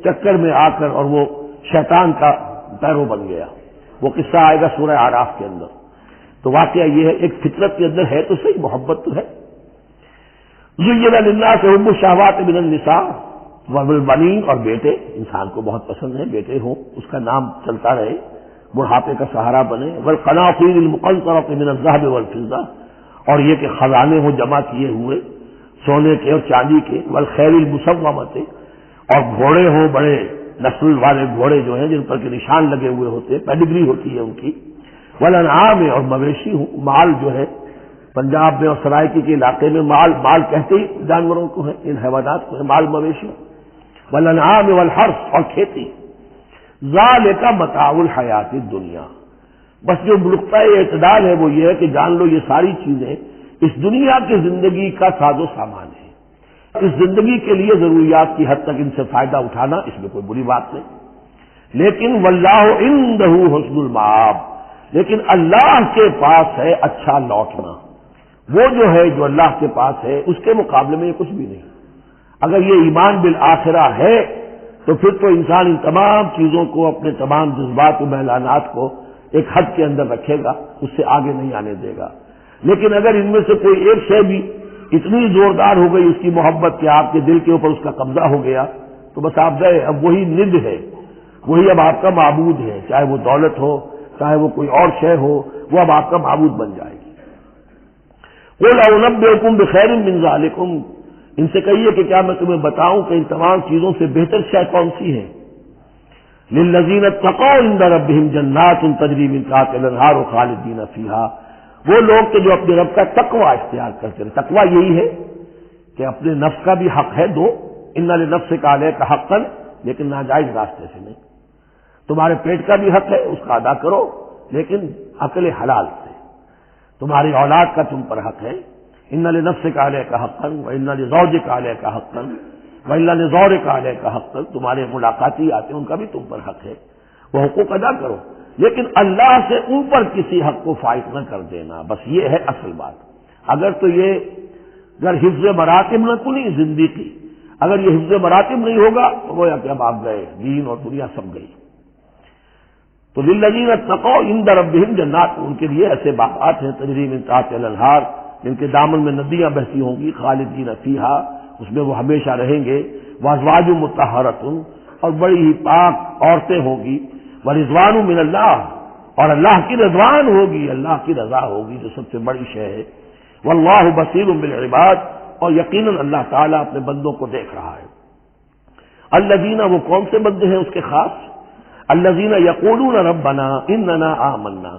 چکر میں آ کر اور وہ شیطان کا پیرو بن گیا. وہ قصہ آئے گا سورہ اعراف کے اندر. تو واقعہ یہ ہے، ایک فطرت کے اندر ہے تو صحیح، محبت تو ہے. زین للناس حب الشہوات من النساء والبنین، اور بیٹے انسان کو بہت پسند ہے، بیٹے ہوں، اس کا نام چلتا رہے، بڑھاپے کا سہارا بنے. والقناطیر المقنطرۃ من الذهب والفضہ، اور یہ کہ خزانے ہوں جمع کیے ہوئے سونے کے اور چاندی کے. والخیل المسومۃ، اور گھوڑے ہوں بڑے نسل والے گھوڑے جو ہیں جن پر کے نشان لگے ہوئے ہوتے ہیں، پیڈگری ہوتی ہے ان کی. والانعام، اور مویشی ہوں، مال جو ہے پنجاب میں اور سرائکی کے علاقے میں مال کہتے ہی جانوروں کو ہے، ان حیوانات کو ہے مال مویشی. والانعام والحرث، اور کھیتی. ذالک متاع الحیات الدنیا، بس جو نقطۂ اعتدال ہے وہ یہ ہے کہ جان لو یہ ساری چیزیں اس دنیا کی زندگی کا ساز و سامان ہے، اس زندگی کے لیے ضروریات کی حد تک ان سے فائدہ اٹھانا اس میں کوئی بری بات نہیں، لیکن واللہ عندہ حسن المآب، لیکن اللہ کے پاس ہے اچھا لوٹنا، وہ جو ہے جو اللہ کے پاس ہے اس کے مقابلے میں یہ کچھ بھی نہیں۔ اگر یہ ایمان بالآخرہ ہے تو پھر تو انسان ان تمام چیزوں کو، اپنے تمام جذبات و میلانات کو ایک حد کے اندر رکھے گا، اس سے آگے نہیں آنے دے گا۔ لیکن اگر ان میں سے کوئی ایک شے بھی اتنی زوردار ہو گئی اس کی محبت کہ آپ کے دل کے اوپر اس کا قبضہ ہو گیا تو بس آپ گئے، اب وہی ند ہے، وہی اب آپ کا معبود ہے، چاہے وہ دولت ہو، چاہے وہ کوئی اور شے ہو، وہ اب آپ کا معبود بن جائے گی۔ قُلْ أَنَبِّئُكُم بِخَيْرٍ مِّن ذَلِكُمْ، ان سے کہیے کہ کیا میں تمہیں بتاؤں کہ ان تمام چیزوں سے بہتر شے کون سی ہے؟ لِلَّذِينَ اتَّقَوْا عِندَ رَبِّهِمْ جَنَّاتٌ تَجْرِی مِن تَحْتِهَا الْأَنْہَارُ خَالِدِینَ فِیہَا، وہ لوگ کہ جو اپنے رب کا تقوی اختیار کرتے ہیں۔ تقوی یہی ہے کہ اپنے نفس کا بھی حق ہے دو، ان لنفسک علیک حقا، لیکن ناجائز راستے سے نہیں۔ تمہارے پیٹ کا بھی حق ہے، اس کا ادا کرو، لیکن عقل حلال سے۔ تمہاری اولاد کا تم پر حق ہے، ان لنفسک علیک حقا وان لزوجک علیک حقا وان لزورک علیک حقا، تمہارے ملاقاتی آتے ہیں ان کا بھی تم پر حق ہے، وہ حقوق ادا کرو، لیکن اللہ سے اوپر کسی حق کو فائت نہ کر دینا، بس یہ ہے اصل بات۔ اگر تو یہ اگر حفظ مراتب نہ کنی زندگی، اگر یہ حفظ مراتب نہیں ہوگا تو گویا کہ اب آپ گئے، دین اور دنیا سب گئی۔ تو للذین اتقوا عند ربہم جنات، ان کے لیے ایسے باغات ہیں تجری من تحتہا الانہار، جن کے دامن میں ندیاں بہتی ہوں گی، خالدین فیہا، اس میں وہ ہمیشہ رہیں گے، وازواج مطہرۃ، اور بڑی ہی پاک عورتیں ہوں گی، ورضوان من اللہ، اور اللہ کی رضوان ہوگی، اللہ کی رضا ہوگی جو سب سے بڑی شے ہے، واللہ بصیر بالعباد، اور یقیناً اللہ تعالیٰ اپنے بندوں کو دیکھ رہا ہے۔ الذین، وہ کون سے بندے ہیں اس کے خاص؟ الذین یقولون ربنا اننا آمنا،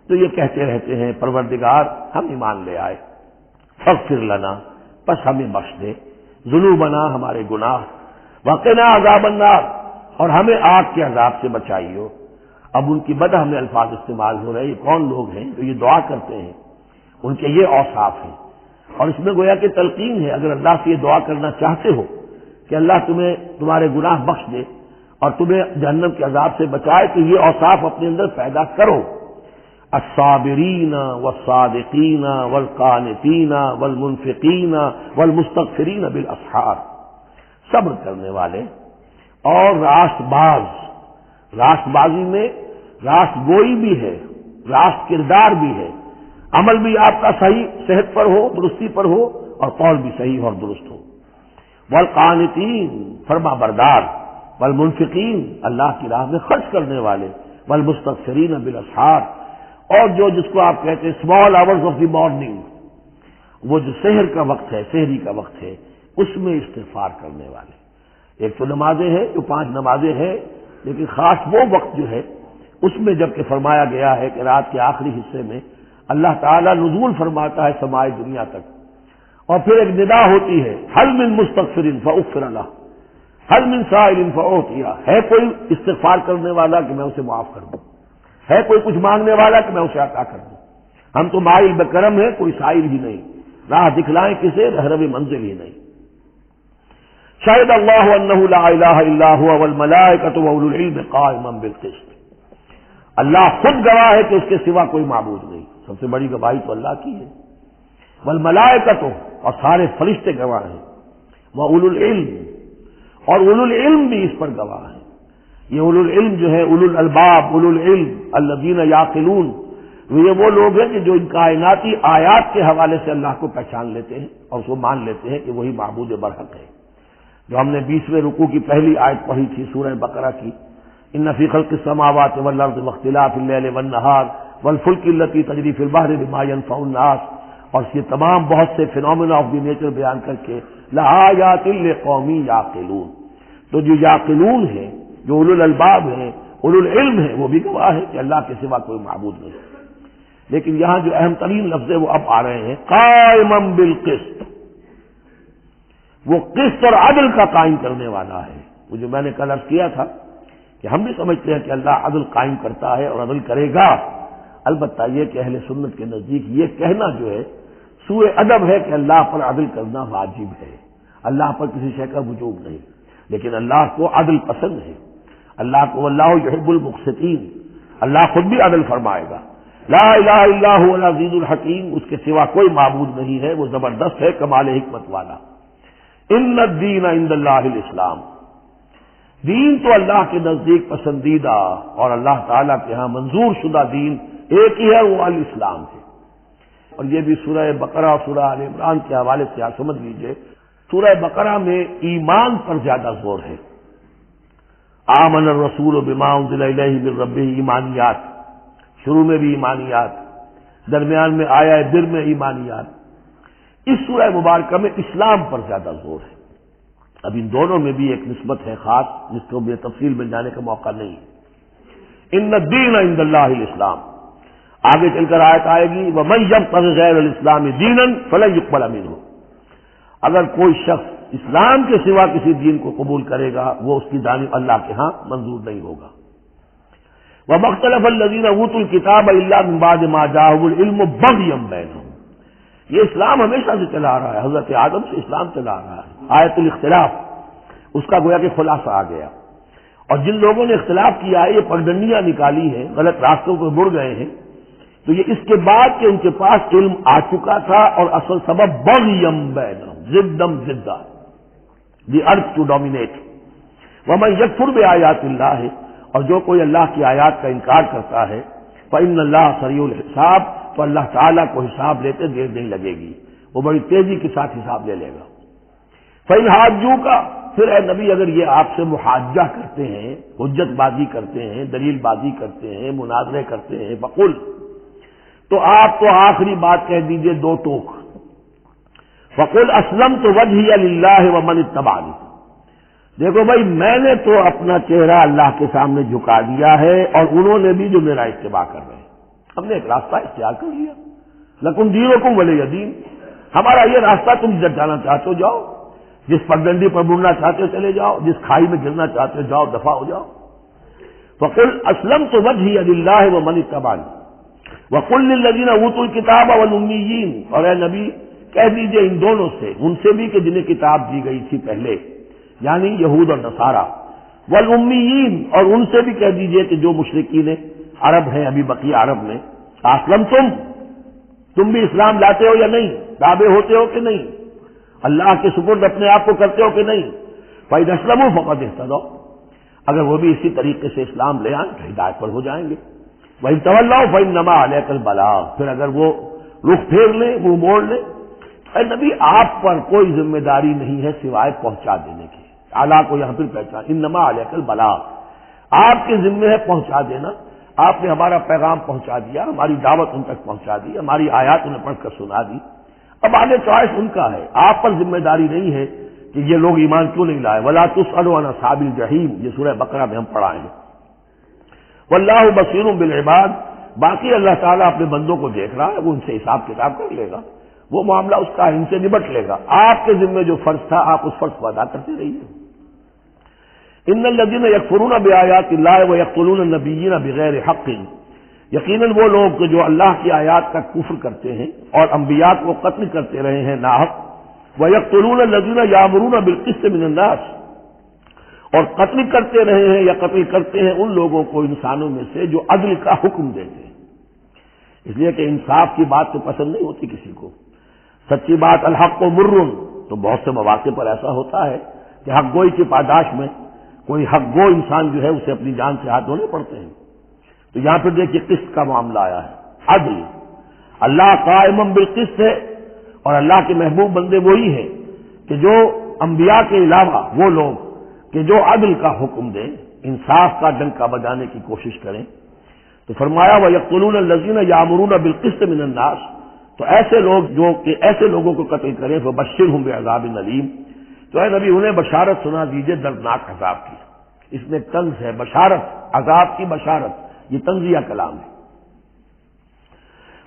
تو یہ کہتے رہتے ہیں پروردگار ہم ایمان لے آئے، فاغفر لنا، پس ہمیں بخش دے، ذنوبنا، ہمارے گناہ، وقنا عذاب النار، اور ہمیں آگ کے عذاب سے بچائیو۔ اب ان کی بدح میں الفاظ استعمال ہو رہے ہیں، یہ کون لوگ ہیں جو یہ دعا کرتے ہیں، ان کے یہ اوصاف ہیں، اور اس میں گویا کہ تلقین ہے، اگر اللہ سے یہ دعا کرنا چاہتے ہو کہ اللہ تمہیں تمہارے گناہ بخش دے اور تمہیں جہنم کے عذاب سے بچائے، تو یہ اوصاف اپنے اندر پیدا کرو۔ الصابرین والصادقین والقانتین والمنفقین والمستغفرین بالاسحار، صبر کرنے والے اور راست باز، راست بازی میں راست گوئی بھی ہے، راست کردار بھی ہے، عمل بھی آپ کا صحیح صحت پر ہو، درستی پر ہو، اور قول بھی صحیح اور درست ہو۔ والقانتین، فرما بردار، والمنفقین، اللہ کی راہ میں خرچ کرنے والے، والمستغفرین بالاسحار، اور جو جس کو آپ کہتے ہیں small hours of the morning, وہ جو سحر کا وقت ہے، سحری کا وقت ہے، اس میں استغفار کرنے والے۔ ایک تو نمازیں ہیں جو 5 نمازیں ہیں، لیکن خاص وہ وقت جو ہے اس میں جبکہ فرمایا گیا ہے کہ رات کے آخری حصے میں اللہ تعالیٰ نزول فرماتا ہے سمائی دنیا تک، اور پھر ایک ندا ہوتی ہے، حل من مستغفر فاغفر له، حل من سائل فاعطیہ، ہے کوئی استغفار کرنے والا کہ میں اسے معاف کر دوں، ہے کوئی کچھ مانگنے والا کہ میں اسے عطا کر دوں۔ ہم تو مائل بکرم ہیں، کوئی سائل ہی نہیں، راہ دکھلائیں کسے، رہرو منزل ہی نہیں۔ شہد اللہ انہ لا الہ الا هو والملائکۃ واولو العلم قائما بالقسط، اللہ خود گواہ ہے کہ اس کے سوا کوئی معبود نہیں، سب سے بڑی گواہی تو اللہ کی ہے، والملائکۃ، اور سارے فرشتے گواہ ہیں، واولو العلم، اور اولو العلم بھی اس پر گواہ ہیں۔ یہ اولو العلم جو ہے، اولو الالباب، اولو العلم الذین یعقلون، یہ وہ لوگ ہیں کہ جو ان کائناتی آیات کے حوالے سے اللہ کو پہچان لیتے ہیں اور اس کو مان لیتے ہیں کہ وہی معبود برحق ہے۔ جو ہم نے 20ویں رکوع کی پہلی آیت پڑھی تھی سورہ بقرہ کی، ان فی خلق السماوات والارض واختلاف اللیل والنہار والفلک التی تجری فی البحر بما ینفع الناس، اور یہ تمام بہت سے فینومینا آف دی نیچر بیان کر کے لآیات لقوم یعقلون، تو جو یعقلون ہیں، جو اولو الالباب ہیں، اولو العلم ہیں، وہ بھی گواہ ہے کہ اللہ کے سوا کوئی معبود نہیں۔ لیکن یہاں جو اہم ترین لفظ ہے وہ اب آ رہے ہیں، قائما بالقسط، وہ قسط اور عدل کا قائم کرنے والا ہے۔ وہ جو میں نے کل عرض کیا تھا کہ ہم بھی سمجھتے ہیں کہ اللہ عدل قائم کرتا ہے اور عدل کرے گا، البتہ یہ کہ اہل سنت کے نزدیک یہ کہنا جو ہے سوء ادب ہے کہ اللہ پر عدل کرنا واجب ہے، اللہ پر کسی شے کا وجوب نہیں، لیکن اللہ کو عدل پسند ہے، اللہ کو اللہ یحب المقسطین، اللہ خود بھی عدل فرمائے گا۔ لا الہ الا هو العزیز الحکیم، اس کے سوا کوئی معبود نہیں ہے، وہ زبردست ہے، کمال حکمت والا۔ ان الدین عند اللہ الاسلام، دین تو اللہ کے نزدیک پسندیدہ اور اللہ تعالیٰ کے ہاں منظور شدہ دین ایک ہی ہے، وہ الاسلام ہے۔ اور یہ بھی سورہ بقرہ اور سورہ آل عمران کے حوالے سے آپ سمجھ لیجئے، سورہ بقرہ میں ایمان پر زیادہ زور ہے۔ آمن الرسول بما انزل الیہ من ربہ، ایمانیات، شروع میں بھی ایمانیات، درمیان میں آیا بر میں ایمانیات۔ اس سورہ مبارکہ میں اسلام پر زیادہ زور ہے۔ اب ان دونوں میں بھی ایک نسبت ہے خاص جس کو بے تفصیل میں جانے کا موقع نہیں ہے۔ ان الدین عند اللہ الاسلام، آگے چل کر آیت آئے گی ومن یبتغ غیر الاسلام دینا فلن یقبل منہ، اگر کوئی شخص اسلام کے سوا کسی دین کو قبول کرے گا وہ اس کی جانب اللہ کے ہاں منظور نہیں ہوگا۔ وَمَا اخْتَلَفَ الَّذِينَ أُوتُوا الْكِتَابَ إِلَّا مِن بَعْدِ مَا جَاءَهُمُ الْعِلْمُ بَغْيًا بَيْنَهُمْ، یہ اسلام ہمیشہ سے چلا آ رہا ہے، حضرت آدم سے اسلام چلا آ رہا ہے۔ آیت الاختلاف اس کا گویا کہ خلاصہ آ گیا، اور جن لوگوں نے اختلاف کیا ہے، یہ پگڈنڈیاں نکالی ہیں، غلط راستوں پر مڑ گئے ہیں، تو یہ اس کے بعد کہ ان کے پاس علم آ چکا تھا، اور اصل سبب بغیم بینہم، ضدم ضدہ، دی ارتھ ٹو ڈومینیٹ۔ ومن یکفر بآیات اللہ، اور جو کوئی اللہ کی آیات کا انکار کرتا ہے، فإن اللہ سریع الحساب، تو اللہ تعالیٰ کو حساب لیتے دیر نہیں لگے گی، وہ بڑی تیزی کے ساتھ حساب لے لے گا۔ فإن حاجوک، پھر اے نبی اگر یہ آپ سے محاجہ کرتے ہیں، حجت بازی کرتے ہیں، دلیل بازی کرتے ہیں، مناظرے کرتے ہیں، فقل، تو آپ تو آخری بات کہہ دیجئے دو ٹوک، فقل اسلمت وجہی للہ ومن اتبعنی، دیکھو بھائی میں نے تو اپنا چہرہ اللہ کے سامنے جھکا دیا ہے اور انہوں نے بھی جو میرا اتباع کر رہے ہیں، ہم نے ایک راستہ اختیار کر لیا، لکم دینکم ولی دین، ہمارا یہ راستہ، تم جب جانا چاہتے ہو جاؤ، جس پگڈنڈی پر مڑنا چاہتے ہو چلے جاؤ، جس کھائی میں گرنا چاہتے ہو جاؤ، دفاع ہو جاؤ۔ فقل اسلمت وجہی للہ ومن اتبعنی وقل للذین اوتوا الکتاب والامیین، اور اے نبی کہہ دیجئے ان دونوں سے، ان سے بھی کہ جنہیں کتاب دی گئی تھی پہلے، یعنی یہود اور نصارہ، والامیین، اور ان سے بھی کہہ دیجئے کہ جو مشرکین عرب ہیں ابھی بقیہ عرب میں، تم بھی اسلام لاتے ہو یا نہیں، تابع ہوتے ہو کہ نہیں، اللہ کے سپرد اپنے آپ کو کرتے ہو کہ نہیں، فَإِذَا أَسْلَمُوا فَقَدِ اهْتَدَوْا، اگر وہ بھی اسی طریقے سے اسلام لے آئیں تو ہدایت پر ہو جائیں گے۔ وَإِن تَوَلَّوْا فَإِنَّمَا عَلَيْكَ الْبَلَاغُ، پھر اگر وہ رخ پھیر لیں، وہ موڑ لیں، اے نبی آپ پر کوئی ذمہ داری نہیں ہے سوائے پہنچا دینے کی، اعلیٰ کو یہاں پھر پہچان، انما علیک البلاغ، آپ کے ذمہ ہے پہنچا دینا، آپ نے ہمارا پیغام پہنچا دیا، ہماری دعوت ان تک پہنچا دی، ہماری آیات انہیں پڑھ کر سنا دی، اب آگے چوائس ان کا ہے، آپ پر ذمہ داری نہیں ہے کہ یہ لوگ ایمان کیوں نہیں لائے۔ ولا تسألوا عن اصحاب الجحیم، یہ سورہ بقرہ میں ہم پڑھائیں گے۔ واللہ بصیر بالعباد، باقی اللہ تعالیٰ اپنے بندوں کو دیکھ رہا ہے، وہ ان سے حساب کتاب کر لے گا، وہ معاملہ اس کا ان سے نبٹ لے گا، آپ کے ذمہ جو فرض تھا آپ اس فرض کو ادا کرتے رہیے۔ ان الذین یکفرون بآیات اللہ ویقتلون النبیین بغیر حق، یقیناً وہ لوگ جو اللہ کی آیات کا کفر کرتے ہیں اور انبیاء کو قتل کرتے رہے ہیں ناحق، ویقتلون الذین یامرون بالقسط من الناس، اور قتل کرتے رہے ہیں یا قتل کرتے ہیں ان لوگوں کو انسانوں میں سے جو عدل کا حکم دیتے ہیں، اس لیے کہ انصاف کی بات تو پسند نہیں ہوتی کسی کو، سچی بات الحق و مرن، تو بہت سے مواقع پر ایسا ہوتا ہے کہ حق گوئی کی پاداش میں کوئی حق گو انسان جو ہے اسے اپنی جان سے ہاتھ دھونے پڑتے ہیں، تو یہاں پہ دیکھیے قسط کا معاملہ آیا ہے، عدل، اللہ قائم بالقسط ہے، اور اللہ کے محبوب بندے وہی ہیں کہ جو انبیاء کے علاوہ وہ لوگ کہ جو عدل کا حکم دیں، انصاف کا ڈنکا بجانے کی کوشش کریں، تو فرمایا وَيَقْتُلُونَ الَّذِينَ يَأْمُرُونَ بِالْقِسْطِ مِنَ النَّاسِ، تو ایسے لوگ جو کہ ایسے لوگوں کو قتل کریں فَبَشِّرْهُم بِعَذَابٍ أَلِيمٍ، تو اے نبی انہیں بشارت سنا دیجئے دردناک عذاب کی، اس میں طنز ہے، بشارت، عذاب کی بشارت، یہ طنزیہ کلام ہے۔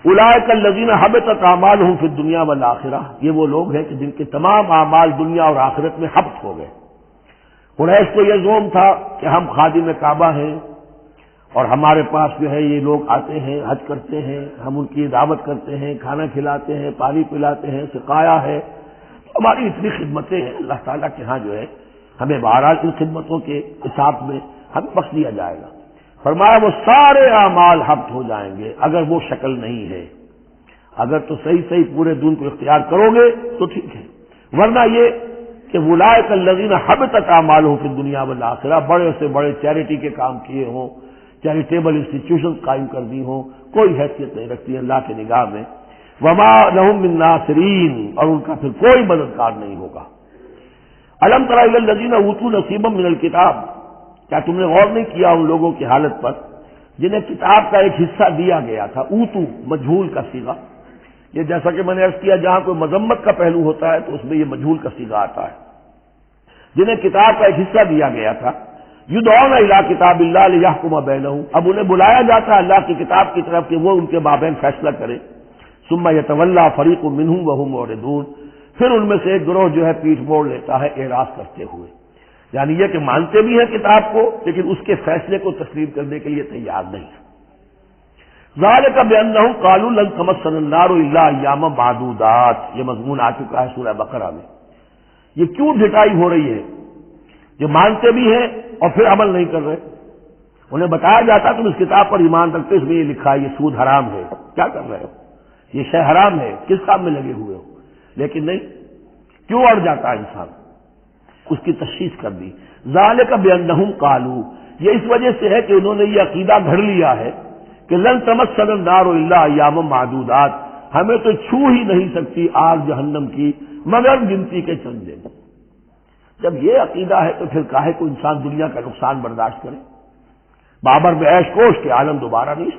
اولئک الذین حبطت اعمالهم فی الدنیا والآخرہ، یہ وہ لوگ ہیں کہ جن کے تمام اعمال دنیا اور آخرت میں حبط ہو گئے۔ قریش کو یہ زعم تھا کہ ہم خادم کعبہ ہیں اور ہمارے پاس جو ہے یہ لوگ آتے ہیں، حج کرتے ہیں، ہم ان کی دعوت کرتے ہیں، کھانا کھلاتے ہیں، پانی پلاتے ہیں، سقایا ہے، ہماری اتنی خدمتیں ہیں، اللہ تعالیٰ کے ہاں جو ہے ہمیں بہرحال ان خدمتوں کے حساب میں ہمیں بخش دیا جائے گا۔ فرمایا وہ سارے اعمال حبط ہو جائیں گے اگر وہ شکل نہیں ہے۔ اگر تو صحیح پورے دین کو اختیار کرو گے تو ٹھیک ہے، ورنہ یہ کہ اولئک الذین حبطت اعمالهم فی الدنیا والآخرہ، بڑے سے بڑے چیریٹی کے کام کیے ہوں، چیریٹیبل انسٹیٹیوشن قائم کر دی ہوں، کوئی حیثیت نہیں رکھتی اللہ کی نگاہ میں۔ وما لهم من ناصرین، اور ان کا پھر کوئی مددگار نہیں ہوگا۔ الم تر الی الذین اوتوا نصیبا من الکتاب، کیا تم نے غور نہیں کیا ان لوگوں کی حالت پر جنہیں کتاب کا ایک حصہ دیا گیا تھا؟ اوتو مجہول کا صیغہ، یہ جیسا کہ میں نے عرض کیا جہاں کوئی مذمت کا پہلو ہوتا ہے تو اس میں یہ مجہول کا صیغہ آتا ہے۔ جنہیں کتاب کا ایک حصہ دیا گیا تھا، یدعون الی کتاب اللہ لیحکم بینہم، اب انہیں بلایا جاتا ہے اللہ کی کتاب کی طرف کہ وہ ان کے مابین فیصلہ کرے۔ ثم یتولی فریق منہم وہم معرضون، پھر ان میں سے ایک گروہ جو ہے پیٹھ موڑ لیتا ہے اعراض کرتے ہوئے، یعنی یہ کہ مانتے بھی ہیں کتاب کو لیکن اس کے فیصلے کو تسلیم کرنے کے لیے تیار نہیں ہے۔ ذالک بانہم قالوا لن تمسنا النار الا ایاما معدودات، یہ مضمون آ چکا ہے سورہ بقرہ میں۔ یہ کیوں ڈھٹائی ہو رہی ہے؟ جو مانتے بھی ہیں اور پھر عمل نہیں کر رہے، انہیں بتایا جاتا تم اس کتاب پر ایمان رکھتے، اس میں یہ لکھا ہے یہ سود حرام ہے، کیا کر رہے ہو، یہ شے حرام ہے، کس کام میں لگے ہوئے ہو؟ لیکن نہیں، کیوں اڑ جاتا ہے انسان؟ اس کی تشخیص کر دی۔ ذالک بانہم قالوا، یہ اس وجہ سے ہے کہ انہوں نے یہ عقیدہ گھڑ لیا ہے کہ لن تمسنا النار الا ایاما معدودات، ہمیں تو چھو ہی نہیں سکتی آگ جہنم کی مگر گنتی کے چند دن۔ جب یہ عقیدہ ہے تو پھر کاہے کو انسان دنیا کا نقصان برداشت کرے؟ بابر میں عیش کوش کے عالم دوبارہ نہیں،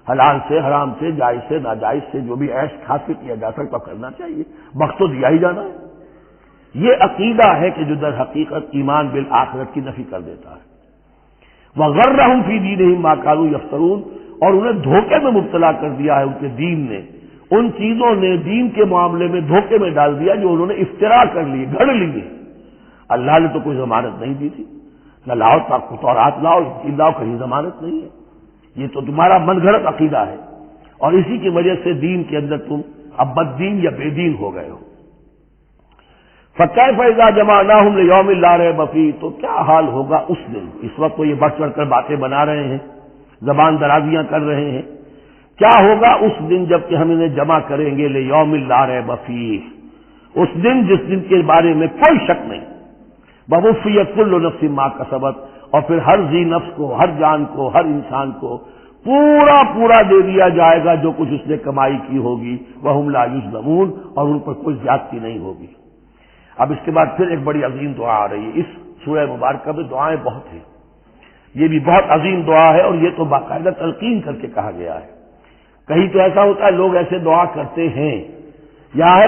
حلال سے حرام سے جائز سے ناجائز سے جو بھی عیش حاصل کیا جا سکتا کرنا چاہیے، وقت تو دیا ہی جانا ہے۔ یہ عقیدہ ہے کہ جو در حقیقت ایمان بالآخرت کی نفی کر دیتا ہے۔ وغرہم فی دینہم ما کانوا یفترون، اور انہیں دھوکے میں مبتلا کر دیا ہے ان کے دین نے، ان چیزوں نے دین کے معاملے میں دھوکے میں ڈال دیا جو انہوں نے افترا کر لی، گھڑ لیے۔ اللہ نے تو کوئی ضمانت نہیں دی تھی، نہ لاؤ تورات لاؤ انجیل لاؤ، کہیں ضمانت نہیں ہے، یہ تو تمہارا من گھڑت عقیدہ ہے، اور اسی کی وجہ سے دین کے اندر تم اب بد دین یا بے دین ہو گئے ہو۔ فَكَيْفَ إِذَا جَمَعْنَاهُمْ لِيَوْمٍ لَا رَيْبَ فِيهِ، تو کیا حال ہوگا اس دن، اس وقت تو یہ بڑھ چڑھ کر باتیں بنا رہے ہیں، زبان درازیاں کر رہے ہیں، کیا ہوگا اس دن جب کہ ہم انہیں جمع کریں گے لِيَوْمٍ لَا رَيْبَ فِيهِ، اس دن جس دن کے بارے میں کوئی شک نہیں، وَوُفِّيَتْ كُلُّ نَفْسٍ مَا كَسَبَتْ، اور پھر ہر ذی نفس کو، ہر جان کو، ہر انسان کو پورا دے دیا جائے گا جو کچھ اس نے کمائی کی ہوگی، وَهُمْ لَا يُظْلَمُونَ، اور ان پر کوئی زیادتی نہیں ہوگی۔ اب اس کے بعد پھر ایک بڑی عظیم دعا آ رہی ہے، اس سورہ مبارکہ میں دعائیں بہت ہیں، یہ بھی بہت عظیم دعا ہے، اور یہ تو باقاعدہ تلقین کر کے کہا گیا ہے۔ کہیں تو ایسا ہوتا ہے لوگ ایسے دعا کرتے ہیں، یہاں ہے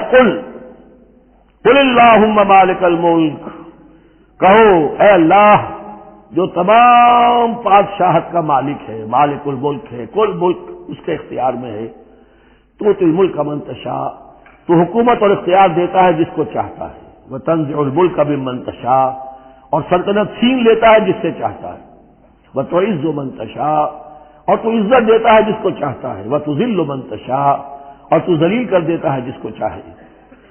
قل اللہم مالک الملک، کہو اے اللہ جو تمام بادشاہت کا مالک ہے، مالک الملک ہے، کل ملک اس کے اختیار میں ہے، تؤتی الملک من تشاء، تو حکومت اور اختیار دیتا ہے جس کو چاہتا ہے، وتنزع الملک ممن تشاء، اور سلطنت چھین لیتا ہے جس سے چاہتا ہے، وتعز من تشاء، اور تو عزت دیتا ہے جس کو چاہتا ہے، وتذل من تشاء، اور تو ذلیل کر دیتا ہے جس کو چاہے،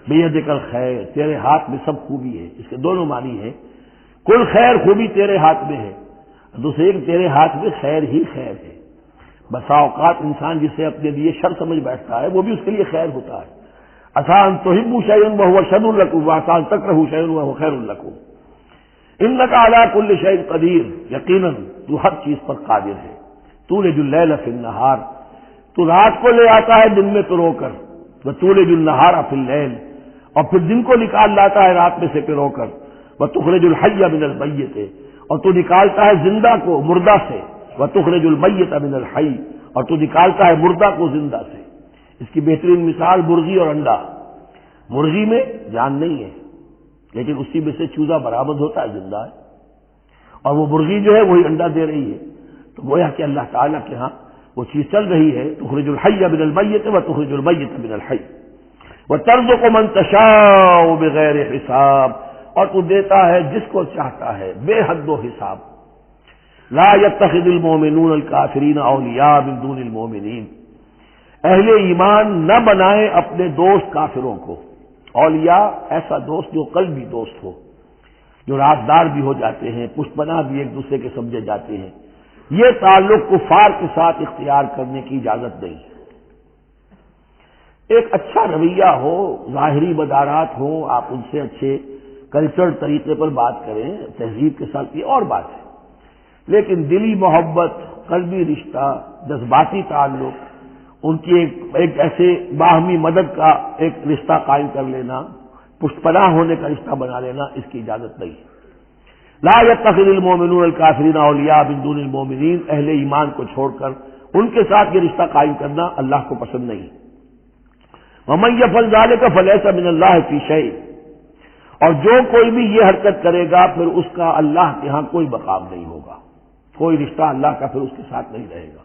بیدک الخیر، تیرے ہاتھ میں سب خوبی ہے، اس کے دونوں معنی ہیں، کل خیر خوبی تیرے ہاتھ میں ہے، دوسرے کہ تیرے ہاتھ میں خیر ہی خیر ہے۔ بسا اوقات انسان جسے اپنے لیے شر سمجھ بیٹھتا ہے وہ بھی اس کے لیے خیر ہوتا ہے۔ آسان تحبوا شیئا وہو شر لکم، وآسان تکرہوا شیئا وہو خیر لکم، انک علی کل شیء قدیر، یقیناً تو ہر چیز پر قادر ہے۔ تولج اللیل فی النہار، تو رات کو لے آتا ہے دن میں تو رو کر، وتولج النہار فی اللیل، اور پھر دن کو نکال لاتا ہے رات میں سے پرو کر، وتخرج الحی من المیت، اور تو نکالتا ہے زندہ کو مردہ سے، وتخرج المیت من الحی، اور تو نکالتا ہے مردہ کو زندہ سے۔ اس کی بہترین مثال مرغی اور انڈا، مرغی میں جان نہیں ہے لیکن اسی میں سے چوزا برآمد ہوتا ہے، زندہ ہے، اور وہ مرغی جو ہے وہی انڈا دے رہی ہے، تو گویا کہ اللہ تعالیٰ کے ہاں وہ چیز چل رہی ہے، تخرج الحی من المیت وتخرج المیت من الحی، وترزق من تشاء بغیر حساب، اور تو دیتا ہے جس کو چاہتا ہے بے حد و حساب۔ لا يتخذ المؤمنون الکافرین اولیاء من دون المؤمنین، اہل ایمان نہ بنائیں اپنے دوست کافروں کو اولیاء، ایسا دوست جو قلبی دوست ہو، جو رازدار بھی ہو جاتے ہیں، پشت پناہ بھی ایک دوسرے کے سمجھے جاتے ہیں۔ یہ تعلق کفار کے ساتھ اختیار کرنے کی اجازت نہیں ہے۔ ایک اچھا رویہ ہو، ظاہری مدارات ہوں، آپ ان سے اچھے کلچرل طریقے پر بات کریں، تہذیب کے ساتھ، یہ اور بات ہے، لیکن دلی محبت، قلبی رشتہ، جذباتی تعلق، ان کی ایک ایسے باہمی مدد کا ایک رشتہ قائم کر لینا، پشت پناہ ہونے کا رشتہ بنا لینا، اس کی اجازت نہیں ہے۔ لا يتخذ المؤمنون الکافرین اولیاء من دون المؤمنین، اہل ایمان کو چھوڑ کر ان کے ساتھ یہ رشتہ قائم کرنا اللہ کو پسند نہیں۔ ومن یفعل ذلک فلیس من اللہ فی شیء، اور جو کوئی بھی یہ حرکت کرے گا پھر اس کا اللہ کے ہاں کوئی مقام نہیں ہوگا، کوئی رشتہ اللہ کا پھر اس کے ساتھ نہیں رہے گا۔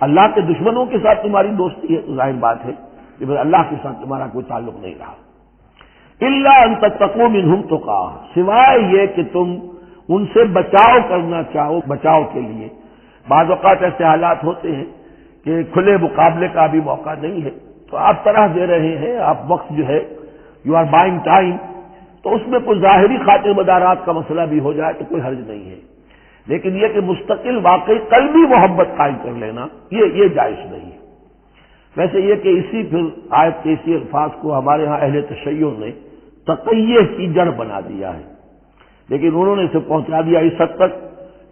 اللہ کے دشمنوں کے ساتھ تمہاری دوستی ہے تو ظاہر بات ہے کہ پھر اللہ کے ساتھ تمہارا کوئی تعلق نہیں رہا۔ الا ان تتقوا منہم تقا، سوائے یہ کہ تم ان سے بچاؤ کرنا چاہو، بچاؤ کے لیے بعض اوقات ایسے حالات ہوتے ہیں کہ کھلے مقابلے کا بھی موقع نہیں ہے، تو آپ طرح دے رہے ہیں، آپ وقت جو ہے یو آر بائنگ ٹائم، تو اس میں کوئی ظاہری خاطر مدارات کا مسئلہ بھی ہو جائے تو کوئی حرج نہیں ہے، لیکن یہ کہ مستقل واقعی قلبی محبت قائم کر لینا یہ جائز نہیں ہے۔ ویسے یہ کہ اسی پھر آیت کے اسی الفاظ کو ہمارے ہاں اہل تشیع نے تقیہ کی جڑ بنا دیا ہے، لیکن انہوں نے اسے پہنچا دیا اس حد تک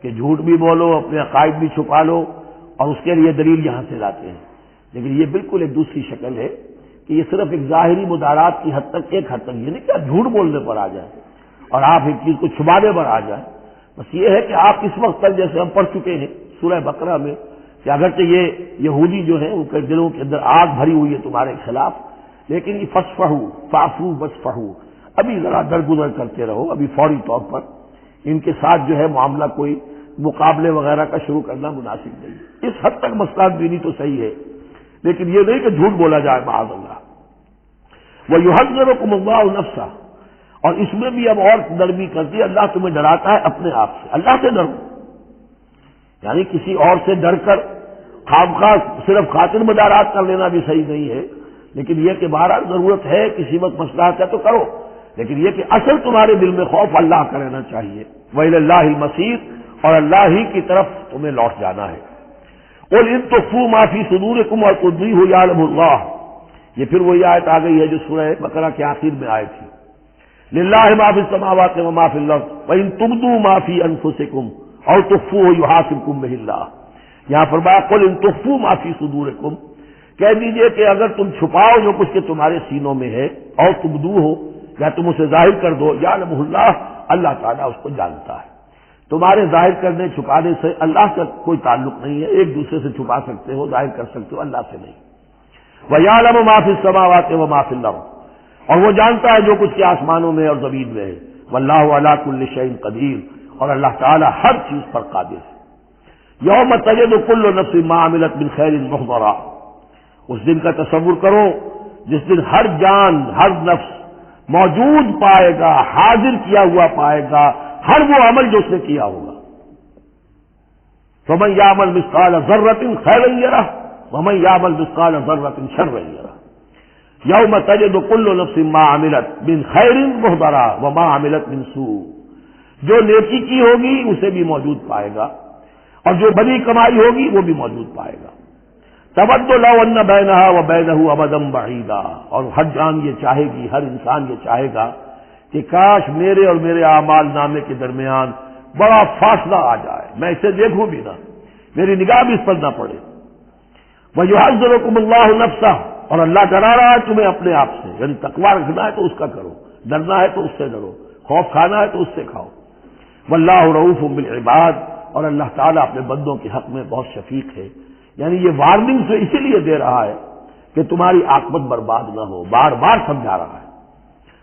کہ جھوٹ بھی بولو، اپنے عقائد بھی چھپا لو، اور اس کے لیے دلیل یہاں سے لاتے ہیں، لیکن یہ بالکل ایک دوسری شکل ہے کہ یہ صرف ایک ظاہری مدارات کی حد تک، ایک حد تک، یہ نہیں کہ آپ جھوٹ بولنے پر آ جائیں اور آپ ایک چیز کو چھپانے پر آ جائیں، بس یہ ہے کہ آپ اس وقت تک جیسے ہم پڑھ چکے ہیں سورہ بقرہ میں کہ اگرچہ یہ یہودی جو ہیں ان کے دلوں کے اندر آگ بھری ہوئی ہے تمہارے خلاف، لیکن یہ فصفحوا فاعفوا واصفحوا، ابھی ذرا درگزر کرتے رہو، ابھی فوری طور پر ان کے ساتھ جو ہے معاملہ کوئی مقابلے وغیرہ کا شروع کرنا مناسب نہیں۔ اس حد تک مسئلہ بینی تو صحیح ہے، لیکن یہ نہیں کہ جھوٹ بولا جائے معاذ اللہ۔ وَيُحَذِّرُكُمُ اللَّهُ نَفْسَهُ، اور اس میں بھی اب اور نرمی کرتی ہے، اللہ تمہیں ڈراتا ہے اپنے آپ سے، اللہ سے ڈرو، یعنی کسی اور سے ڈر کر خواہ صرف خاطر مدارات کر لینا بھی صحیح نہیں ہے، لیکن یہ کہ بہرحال ضرورت ہے، کسی وقت مصلحت ہے تو کرو، لیکن یہ کہ اصل تمہارے دل میں خوف اللہ کا رہنا چاہیے۔ وَإِلَى اللَّهِ الْمَصِيرُ، اور اللہ ہی کی طرف تمہیں لوٹ جانا ہے۔ قُلْ إِن تُخْفُوا مَا فِي صُدُورِكُمْ وَتُبْدُوهُ يَعْلَمُ اللَّهُ، یہ پھر وہی آیت آ گئی ہے جو سورہ بقرہ کے آخر میں آئی تھی، لِلَّهِ مَا فِي السَّمَاوَاتِ وَمَا فِي الْأَرْضِ وَإِن تُبْدُوا مَا فِي أَنفُسِكُمْ أَوْ تُخْفُوهُ يُحَاسِبْكُم بِهِ اللَّهُ، یہاں فرمایا قُلْ إِن تُخْفُوا مَا فِي صُدُورِكُمْ، کہہ دیجئے کہ اگر تم چھپاؤ جو کچھ کہ تمہارے سینوں میں ہے، اور تبدوہ، یا تم اسے ظاہر کر دو، یعلمہ اللہ، اللہ تعالیٰ اس کو جانتا ہے۔ تمہارے ظاہر کرنے چھپانے سے اللہ کا کوئی تعلق نہیں ہے، ایک دوسرے سے چھپا سکتے ہو، ظاہر کر سکتے ہو، اللہ سے نہیں۔ وَيَعْلَمُ مَا فِي السَّمَاوَاتِ وَمَا فِي الْأَرْضِ، اور وہ جانتا ہے جو کچھ کے آسمانوں میں اور زمین میں ہے۔ وَاللَّهُ عَلَى كُلِّ شَيْءٍ قَدِيرٌ، اور اللہ تعالیٰ ہر چیز پر قادر ہے۔ یوم تجد کل نفس ما عملت من خیر محضرا، اس دن کا تصور کرو جس دن ہر جان، ہر نفس موجود پائے گا، حاضر کیا ہوا پائے گا ہر وہ عمل جو اس نے کیا ہوگا۔ فمن یعمل مثقال ذرۃ خیرا یرہ ومن یعمل مثقال ذرۃ شرا یرہ، یوم تجد کل نفس ما عملت من خیر محضرا وما عملت من سوء، جو نیکی کی ہوگی اسے بھی موجود پائے گا، اور جو بڑی کمائی ہوگی وہ بھی موجود پائے گا۔ تود لو ان بینہا وبینہ امدا بعیدا، اور ہر جان یہ چاہے گی، ہر انسان یہ چاہے گا کہ کاش میرے اور میرے اعمال نامے کے درمیان بڑا فاصلہ آ جائے، میں اسے دیکھوں بھی نہ، میری نگاہ بھی اس پر نہ پڑے۔ وَيُحَذِّرُكُمُ اللَّهُ نَفْسَهُ، اور اللہ ڈرا رہا ہے تمہیں اپنے آپ سے، یعنی تقویٰ رکھنا ہے تو اس کا کرو، ڈرنا ہے تو اس سے ڈرو، خوف کھانا ہے تو اس سے کھاؤ۔ وَاللَّهُ رَءُوفٌ بِالْعِبَادِ، اور اللہ تعالیٰ اپنے بندوں کے حق میں بہت شفیق ہے، یعنی یہ وارننگ سے اسی لیے دے رہا ہے کہ تمہاری عاقبت برباد نہ ہو، بار بار سمجھا رہا ہے۔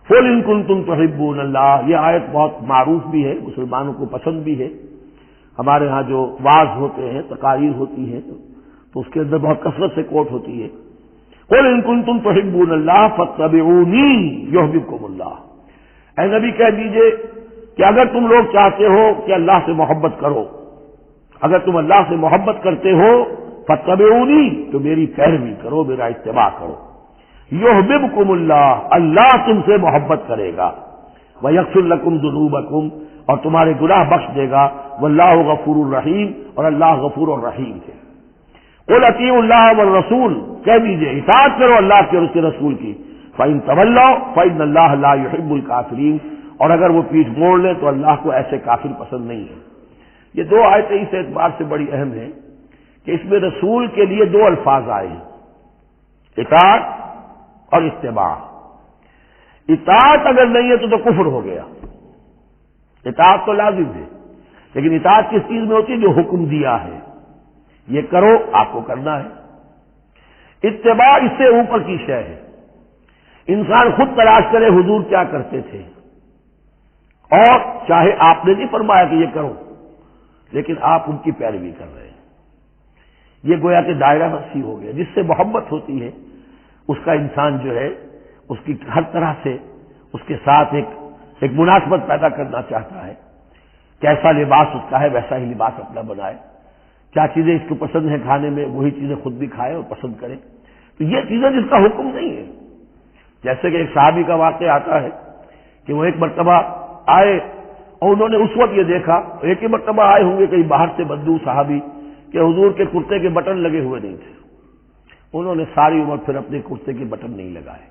قُلْ إِن كُنتُمْ تُحِبُّونَ اللَّهَ، یہ آیت بہت معروف بھی ہے، مسلمانوں کو پسند بھی ہے، ہمارے ہاں جو واعظ ہوتے ہیں، تقاریر ہوتی ہیں تو اس کے اندر بہت کثرت سے کوٹ ہوتی ہے۔ قُلْ إِن كُنتُمْ تُحِبُّونَ اللَّهَ فَاتَّبِعُونِي يُحْبِبْكُمُ اللَّهُ، اے نبی کہہ دیجئے کہ اگر تم لوگ چاہتے ہو کہ اللہ سے محبت کرو اگر تم اللہ سے محبت کرتے ہو فاتبعونی، تو میری پیروی کرو، میرا اتباع کرو۔ یحببکم اللہ، اللہ تم سے محبت کرے گا، ویغفر لکم ذنوبکم، اور تمہارے گناہ بخش دے گا، واللہ غفور الرحیم، اور اللہ غفور الرحیم ہے۔ قل اطیعوا اللہ والرسول، کہہ دیجئے اطاعت کرو اللہ کی اور اس کے رسول کی، فإن تولوا فإن اللہ لا يحب الکافرین، اور اگر وہ پیٹھ موڑ لیں تو اللہ کو ایسے کافر پسند نہیں ہے۔ یہ دو آیتیں اس اعتبار سے بڑی اہم ہیں کہ اس میں رسول کے لیے دو الفاظ آئے ہیں، اطاعت اور اتباع۔ اطاعت اگر نہیں ہے تو کفر ہو گیا۔ اطاعت تو لازم ہے، لیکن اطاعت کس چیز میں ہوتی ہے؟ جو حکم دیا ہے یہ کرو، آپ کو کرنا ہے۔ اتباع اس سے اوپر کی شے ہے، انسان خود تلاش کرے حضور کیا کرتے تھے، اور چاہے آپ نے نہیں فرمایا کہ یہ کرو، لیکن آپ ان کی پیروی کر رہے ہیں۔ یہ گویا کہ دائرہ وسیع ہو گیا۔ جس سے محبت ہوتی ہے اس کا انسان جو ہے اس کی ہر طرح سے اس کے ساتھ ایک مناسبت پیدا کرنا چاہتا ہے۔ کیسا لباس اس کا ہے ویسا ہی لباس اپنا بنائے، کیا چیزیں اس کو پسند ہیں کھانے میں وہی چیزیں خود بھی کھائے اور پسند کرے۔ تو یہ چیزیں جس کا حکم نہیں ہے، جیسے کہ ایک صحابی کا واقعہ آتا ہے کہ وہ ایک مرتبہ آئے اور انہوں نے اس وقت یہ دیکھا، ایک ہی مرتبہ آئے ہوں گے کہیں باہر سے بدو صحابی، کہ حضور کے کرتے کے بٹن لگے ہوئے نہیں تھے۔ انہوں نے ساری عمر پھر اپنے کرتے کے بٹن نہیں لگائے۔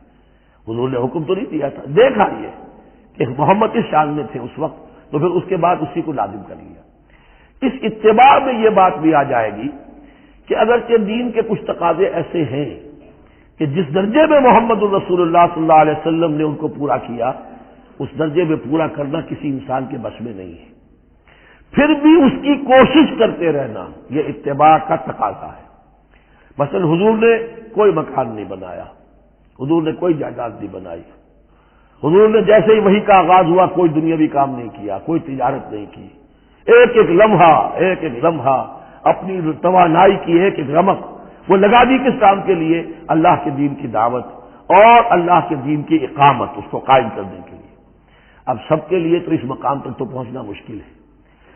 حضور نے حکم تو نہیں دیا تھا، دیکھا یہ کہ محمد اس شان میں تھے اس وقت، تو پھر اس کے بعد اسی کو لازم کر لیا۔ اس اتباع میں یہ بات بھی آ جائے گی کہ اگرچہ دین کے کچھ تقاضے ایسے ہیں کہ جس درجے میں محمد الرسول اللہ صلی اللہ علیہ وسلم نے ان کو پورا کیا، اس درجے میں پورا کرنا کسی انسان کے بس میں نہیں ہے، پھر بھی اس کی کوشش کرتے رہنا یہ اتباع کا تقاضا ہے۔ مثلا حضور نے کوئی مکان نہیں بنایا، حضور نے کوئی جائیداد نہیں بنائی، حضور نے جیسے ہی وحی کا آغاز ہوا کوئی دنیاوی کام نہیں کیا، کوئی تجارت نہیں کی، ایک ایک لمحہ اپنی توانائی کی ایک رمق وہ لگا دی کس کام کے لیے؟ اللہ کے دین کی دعوت اور اللہ کے دین کی اقامت، اس کو قائم کرنے کے لیے۔ اب سب کے لیے تو اس مقام تک تو پہنچنا مشکل ہے،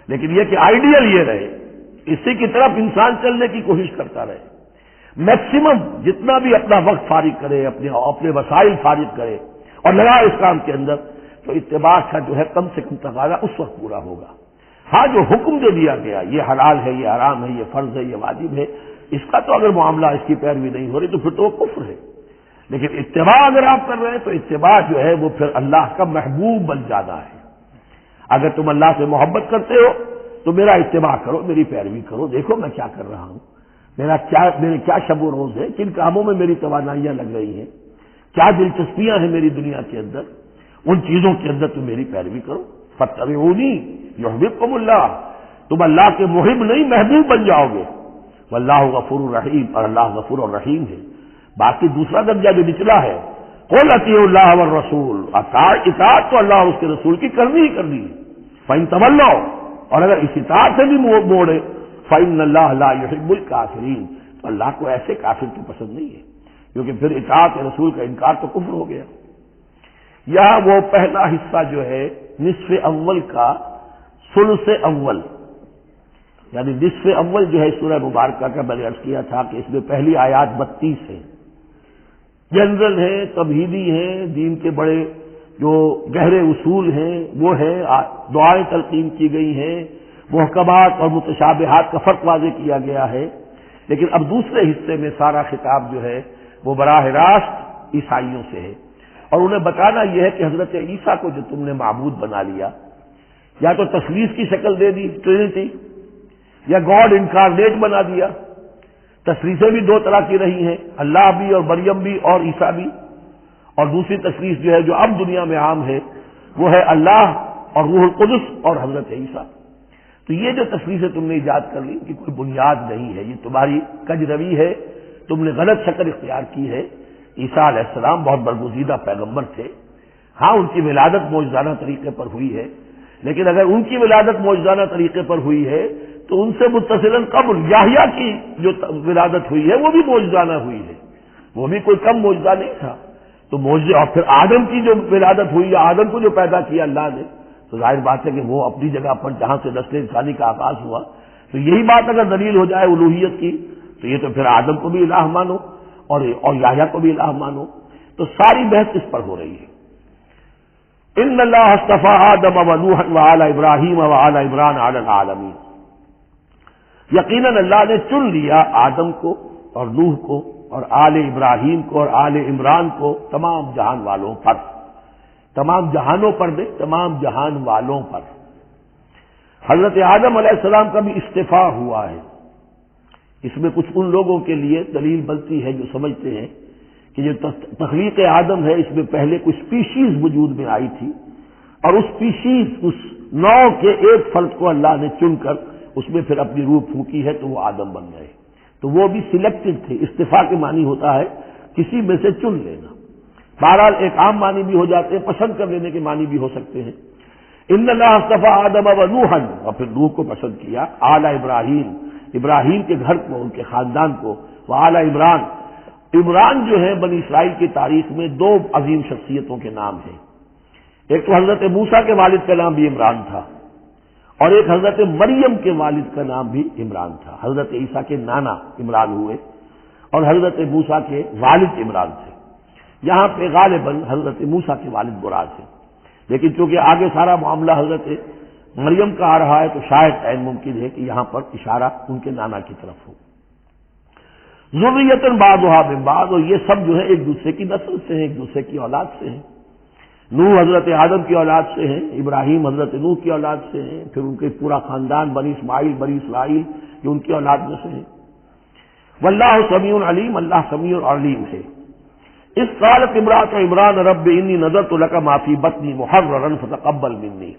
لیکن یہ کہ آئیڈیل یہ رہے، اسی کی طرف انسان چلنے کی کوشش کرتا رہے، میکسیمم جتنا بھی اپنا وقت فارغ کرے، اپنے وسائل فارغ کرے اور لگائے اس کام کے اندر، تو اتباع کا جو ہے کم سے کم تقاضا اس وقت پورا ہوگا۔ ہاں جو حکم جو دیا گیا، یہ حلال ہے، یہ حرام ہے، یہ فرض ہے، یہ واجب ہے، اس کا تو اگر معاملہ اس کی پیروی نہیں ہو رہی تو پھر تو وہ کفر ہے۔ لیکن اتباع اگر آپ کر رہے ہیں تو اتباع جو ہے وہ پھر اللہ کا محبوب بن جانا ہے۔ اگر تم اللہ سے محبت کرتے ہو تو میرا اتباع کرو، میری پیروی کرو، دیکھو میں کیا کر رہا ہوں، میرے کیا شب و روز ہے، کن کاموں میں میری توانائیاں لگ رہی ہیں، کیا دلچسپیاں ہیں میری دنیا کے اندر، ان چیزوں کے اندر تم میری پیروی کرو۔ فاتبعونی یحببکم اللہ، تم اللہ کے محب نہیں محبوب بن جاؤ گے، واللہ غفور الرحیم، اور اللہ غفور الرحیم ہے۔ باقی دوسرا درجہ جو نچلا ہے، قل اطیعوا اللہ والرسول، اطاعت تو اللہ اور اس کے رسول کی کرنی ہی کرنی ہے۔ فإن تولوا، اور اگر اس اطاعت سے بھی موڑے، فإن اللہ لا يحب الکافرین، تو اللہ کو ایسے کافر تو پسند نہیں ہے، کیونکہ پھر اطاعت رسول کا انکار تو کفر ہو گیا۔ یہاں وہ پہلا حصہ جو ہے نصف اول کا ثلث اول، یعنی نصف اول جو ہے سورہ مبارکہ کا میں نے عرض کیا تھا کہ اس میں پہلی آیات 32 ہیں، جنرل ہیں، تمہیدی ہیں، دین کے بڑے جو گہرے اصول ہیں وہ ہیں، دعائیں تلقین کی گئی ہیں، محکمات اور متشابہات کا فرق واضح کیا گیا ہے۔ لیکن اب دوسرے حصے میں سارا خطاب جو ہے وہ براہ راست عیسائیوں سے ہے، اور انہیں بتانا یہ ہے کہ حضرت عیسیٰ کو جو تم نے معبود بنا لیا، یا تو تثلیث کی شکل دے دی ٹرینٹی، یا گاڈ انکارنیٹ بنا دیا۔ تثلیثیں بھی دو طرح کی رہی ہیں، اللہ بھی اور مریم بھی اور عیسیٰ بھی، اور دوسری تثلیث جو ہے جو اب دنیا میں عام ہے وہ ہے اللہ اور روح القدس اور حضرت عیسیٰ۔ تو یہ جو تثلیثیں تم نے ایجاد کر لی کہ کوئی بنیاد نہیں ہے، یہ تمہاری کج روی ہے، تم نے غلط شکل اختیار کی ہے۔ عیسیٰ علیہ السلام بہت برگزیدہ پیغمبر تھے، ہاں ان کی ولادت معجزانہ طریقے پر ہوئی ہے، لیکن اگر ان کی ولادت معجزانہ طریقے پر ہوئی ہے تو ان سے متصلاً قبل یحییٰ کی جو ولادت ہوئی ہے وہ بھی معجزانہ ہوئی ہے، وہ بھی کوئی کم معجزہ نہیں تھا۔ تو معجزے، اور پھر آدم کی جو ولادت ہوئی ہے، آدم کو جو پیدا کیا اللہ نے، تو ظاہر بات ہے کہ وہ اپنی جگہ پر جہاں سے نسل انسانی کا آغاز ہوا، تو یہی بات اگر دلیل ہو جائے الوہیت کی تو یہ تو پھر آدم کو بھی الہ مانو اور یحییٰ کو بھی الہ مانو، تو ساری بحث اس پر ہو رہی ہے۔ ان اللہ اصطفیٰ آدم ونوحا وآل ابراہیم وآل عمران علی العالمین، یقیناً اللہ نے چن لیا آدم کو اور نوح کو اور آل ابراہیم کو اور آل عمران کو تمام جہان والوں پر، تمام جہانوں پر نہیں، تمام جہان والوں پر۔ حضرت آدم علیہ السلام کا بھی استفاء ہوا ہے۔ اس میں کچھ ان لوگوں کے لیے دلیل بنتی ہے جو سمجھتے ہیں کہ جو تخلیق آدم ہے اس میں پہلے کچھ اسپیشیز وجود میں آئی تھی، اور اس اسپیشیز، اس نوع کے ایک فرد کو اللہ نے چن کر اس میں پھر اپنی روح پھونکی ہے تو وہ آدم بن گئے، تو وہ بھی سلیکٹڈ تھے۔ استفاء کے معنی ہوتا ہے کسی میں سے چن لینا، بہرحال ایک عام معنی بھی ہو جاتے ہیں، پسند کر لینے کے معنی بھی ہو سکتے ہیں۔ ان اللہ اصطفیٰ آدم ونوحا، اور پھر نوح کو پسند کیا، آل ابراہیم، ابراہیم کے گھر کو، ان کے خاندان کو، وآل عمران، عمران جو ہے بنی اسرائیل کی تاریخ میں دو عظیم شخصیتوں کے نام ہیں، ایک تو حضرت موسیٰ کے والد کا نام بھی عمران تھا، اور ایک حضرت مریم کے والد کا نام بھی عمران تھا۔ حضرت عیسیٰ کے نانا عمران ہوئے اور حضرت موسیٰ کے والد عمران تھے۔ یہاں پہ غالباً حضرت موسیٰ کے والد مراد ہیں، لیکن چونکہ آگے سارا معاملہ حضرت مریم کا آ رہا ہے تو شاید عین ممکن ہے کہ یہاں پر اشارہ ان کے نانا کی طرف ہو۔ ذریۃ بعضھا من بعض، اور یہ سب جو ہے ایک دوسرے کی نسل سے ہیں، ایک دوسرے کی اولاد سے ہیں۔ نوح حضرت آدم کی اولاد سے ہیں، ابراہیم حضرت نوح کی اولاد سے ہیں، پھر ان کے پورا خاندان بنی اسماعیل بنی اسرائیل جو ان کی اولاد میں سے ہیں۔ واللہ سمیع علیم، اللہ سمیع اور علیم ہے۔ اس قالت امرأۃ عمران رب انی نذرت لک ما فی بطنی محررا فتقبل منی۔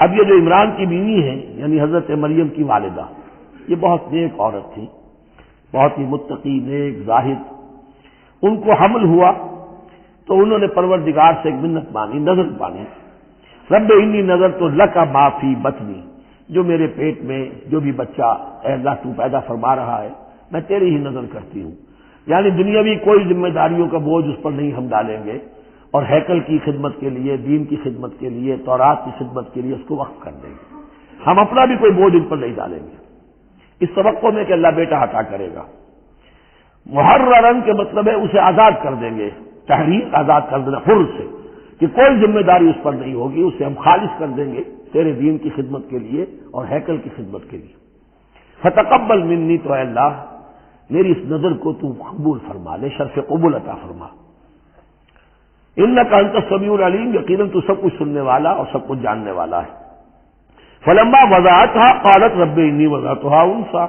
اب یہ جو عمران کی بیوی ہیں یعنی حضرت مریم کی والدہ، یہ بہت نیک عورت تھی، بہت ہی متقی، نیک، زاہد۔ ان کو حمل ہوا تو انہوں نے پروردگار سے ایک منت مانی، نذر مانی، رب انی نذرت لک ما فی بطنی، جو میرے پیٹ میں جو بھی بچہ اے اللہ تو پیدا فرما رہا ہے میں تیری ہی نذر کرتی ہوں، یعنی دنیاوی کوئی ذمہ داریوں کا بوجھ اس پر نہیں ہم ڈالیں گے، اور ہیکل کی خدمت کے لیے، دین کی خدمت کے لیے، تورات کی خدمت کے لیے اس کو وقف کر دیں گے، ہم اپنا بھی کوئی بوجھ ان پر نہیں ڈالیں گے، اس توقع میں کہ اللہ بیٹا عطا کرے گا۔ محررن کے مطلب ہے اسے آزاد کر دیں گے، تحریر آزاد کر دینا، حر سے، کہ کوئی ذمہ داری اس پر نہیں ہوگی، اسے ہم خالص کر دیں گے تیرے دین کی خدمت کے لیے اور ہیکل کی خدمت کے لیے۔ فتقبل منی، تو اے اللہ میری اس نظر کو تو قبول فرما لے، شرف قبول عطا فرما۔ انک انت السمیع العلیم، یقیناً تو سب کچھ سننے والا اور سب کچھ جاننے والا ہے۔ فلما وضعتها قالت رب انی وضعتها انثی،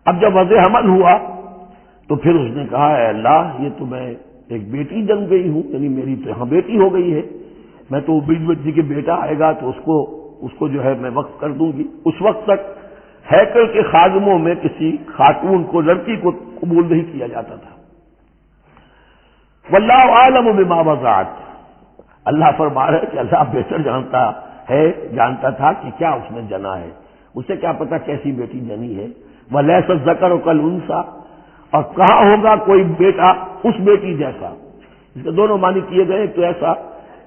اب جب وضع حمل ہوا تو پھر اس نے کہا اے اللہ یہ تو میں ایک بیٹی جن گئی ہوں، یعنی میری تو یہاں بیٹی ہو گئی ہے، میں تو جی کے بیٹا آئے گا تو اس کو جو ہے میں وقف کر دوں گی۔ اس وقت تک ہیکل کے خادموں میں کسی خاتون کو، لڑکی کو قبول نہیں کیا جاتا تھا۔ واللہ عالم بما وضعت، اللہ فرما رہے کہ اللہ بہتر جانتا تھا کہ کیا اس نے جنا ہے، اسے کیا پتا کیسی بیٹی جنی ہے۔ ولیس الذکر کالانثی، اور کہاں ہوگا کوئی بیٹا اس بیٹی جیسا۔ اس کے دونوں معنی کیے گئے، ایک تو ایسا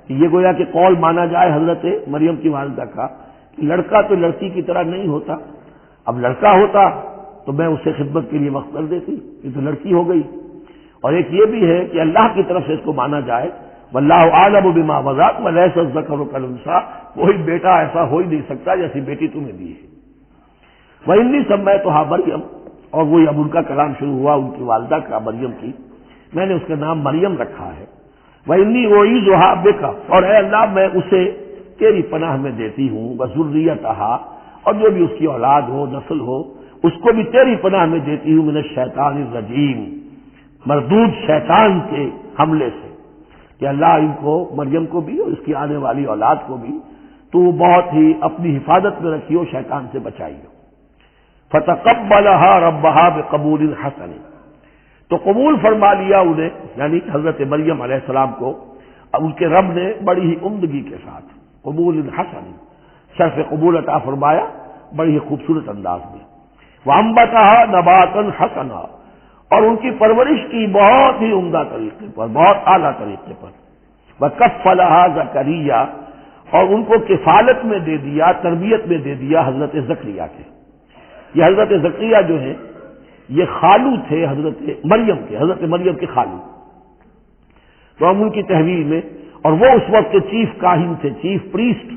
کہ یہ گویا کہ قول مانا جائے حضرت مریم کی والدہ کا کہ لڑکا تو لڑکی کی طرح نہیں ہوتا، اب لڑکا ہوتا تو میں اسے خدمت کے لیے وقف کر دیتی، یہ تو لڑکی ہو گئی۔ اور ایک یہ بھی ہے کہ اللہ کی طرف سے اس کو مانا جائے واللہ عالم بما وضعت ولیس الذکر کالانثی، کوئی بیٹا ایسا ہو ہی نہیں سکتا جیسی بیٹی تمہیں دی ہے۔ وانی سمیتھا مریم، اور وہی اب ان کا کلام شروع ہوا ان کی والدہ کا، مریم کی، میں نے اس کا نام مریم رکھا ہے۔ وانی اعیذھا بک، اور اے اللہ میں اسے تیری پناہ میں دیتی ہوں، وذریتھا، اور جو بھی اس کی اولاد ہو، نسل ہو، اس کو بھی تیری پناہ میں دیتی ہوں، من الشیطان الرجیم، مردود شیطان کے حملے سے، کہ اللہ ان کو، مریم کو بھی اور اس کی آنے والی اولاد کو بھی تو بہت ہی اپنی حفاظت میں رکھیو، شیطان سے بچائیو۔ فتقبلها ربها بقبول حسن، تو قبول فرما لیا انہیں، یعنی حضرت مریم علیہ السلام کو ان کے رب نے بڑی ہی عمدگی کے ساتھ قبول حسن، شرف قبول عطا فرمایا بڑی ہی خوبصورت انداز میں۔ وانبتها نباتا حسنا، اور ان کی پرورش کی بہت ہی عمدہ طریقے پر، بہت اعلیٰ طریقے پر۔ وکفلها زکریا، اور ان کو کفالت میں دے دیا، تربیت میں دے دیا حضرت زکریا کے۔ یہ حضرت زکریا جو ہیں یہ خالو تھے حضرت مریم کے خالو، تو ہم ان کی تحویل میں، اور وہ اس وقت کے چیف کاہن تھے، chief priest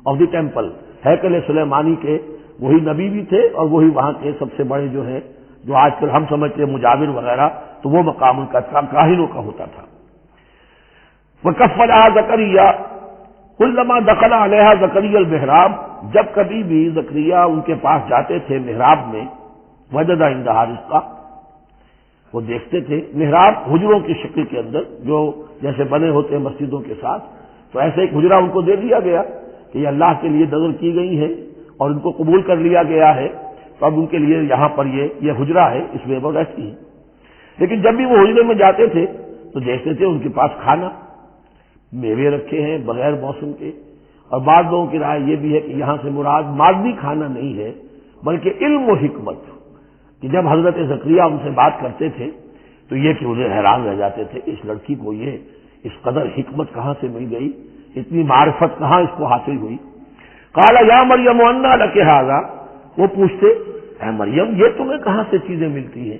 of the temple, ہیکل سلیمانی کے وہی نبی بھی تھے اور وہی وہاں کے سب سے بڑے جو ہیں، جو آج کل ہم سمجھتے ہیں مجاور وغیرہ، تو وہ مقام ان کا کاہنوں کا ہوتا تھا۔ وَكَفَّلَهَا زَكَرِيَّا كُلَّمَا دَخَلَ عَلَيْهَا زَكَرِيَّا الْمِحْرَابَ، جب کبھی بھی زکریا ان کے پاس جاتے تھے محراب میں، وجد عندها رزقا، وہ دیکھتے تھے محراب حجروں کی شکل کے اندر جو جیسے بنے ہوتے ہیں مسجدوں کے ساتھ، تو ایسے ایک حجرہ ان کو دے دیا گیا کہ یہ اللہ کے لیے نظر کی گئی ہے اور ان کو قبول کر لیا گیا ہے، تو اب ان کے لیے یہاں پر یہ حجرہ ہے، اس میں وہ رہتی ہیں۔ لیکن جب بھی وہ حجرے میں جاتے تھے تو دیکھتے تھے ان کے پاس کھانا، میوے رکھے ہیں بغیر موسم کے، اور بعض لوگوں کی رائے یہ بھی ہے کہ یہاں سے مراد مادی کھانا نہیں ہے بلکہ علم و حکمت، کہ جب حضرت زکریا ان سے بات کرتے تھے تو یہ کہ انہیں حیران رہ جاتے تھے، اس لڑکی کو یہ اس قدر حکمت کہاں سے مل گئی، اتنی معرفت کہاں اس کو حاصل ہوئی۔ قال یا مریم انا لک ھذا، وہ پوچھتے اے مریم یہ تمہیں کہاں سے چیزیں ملتی ہیں،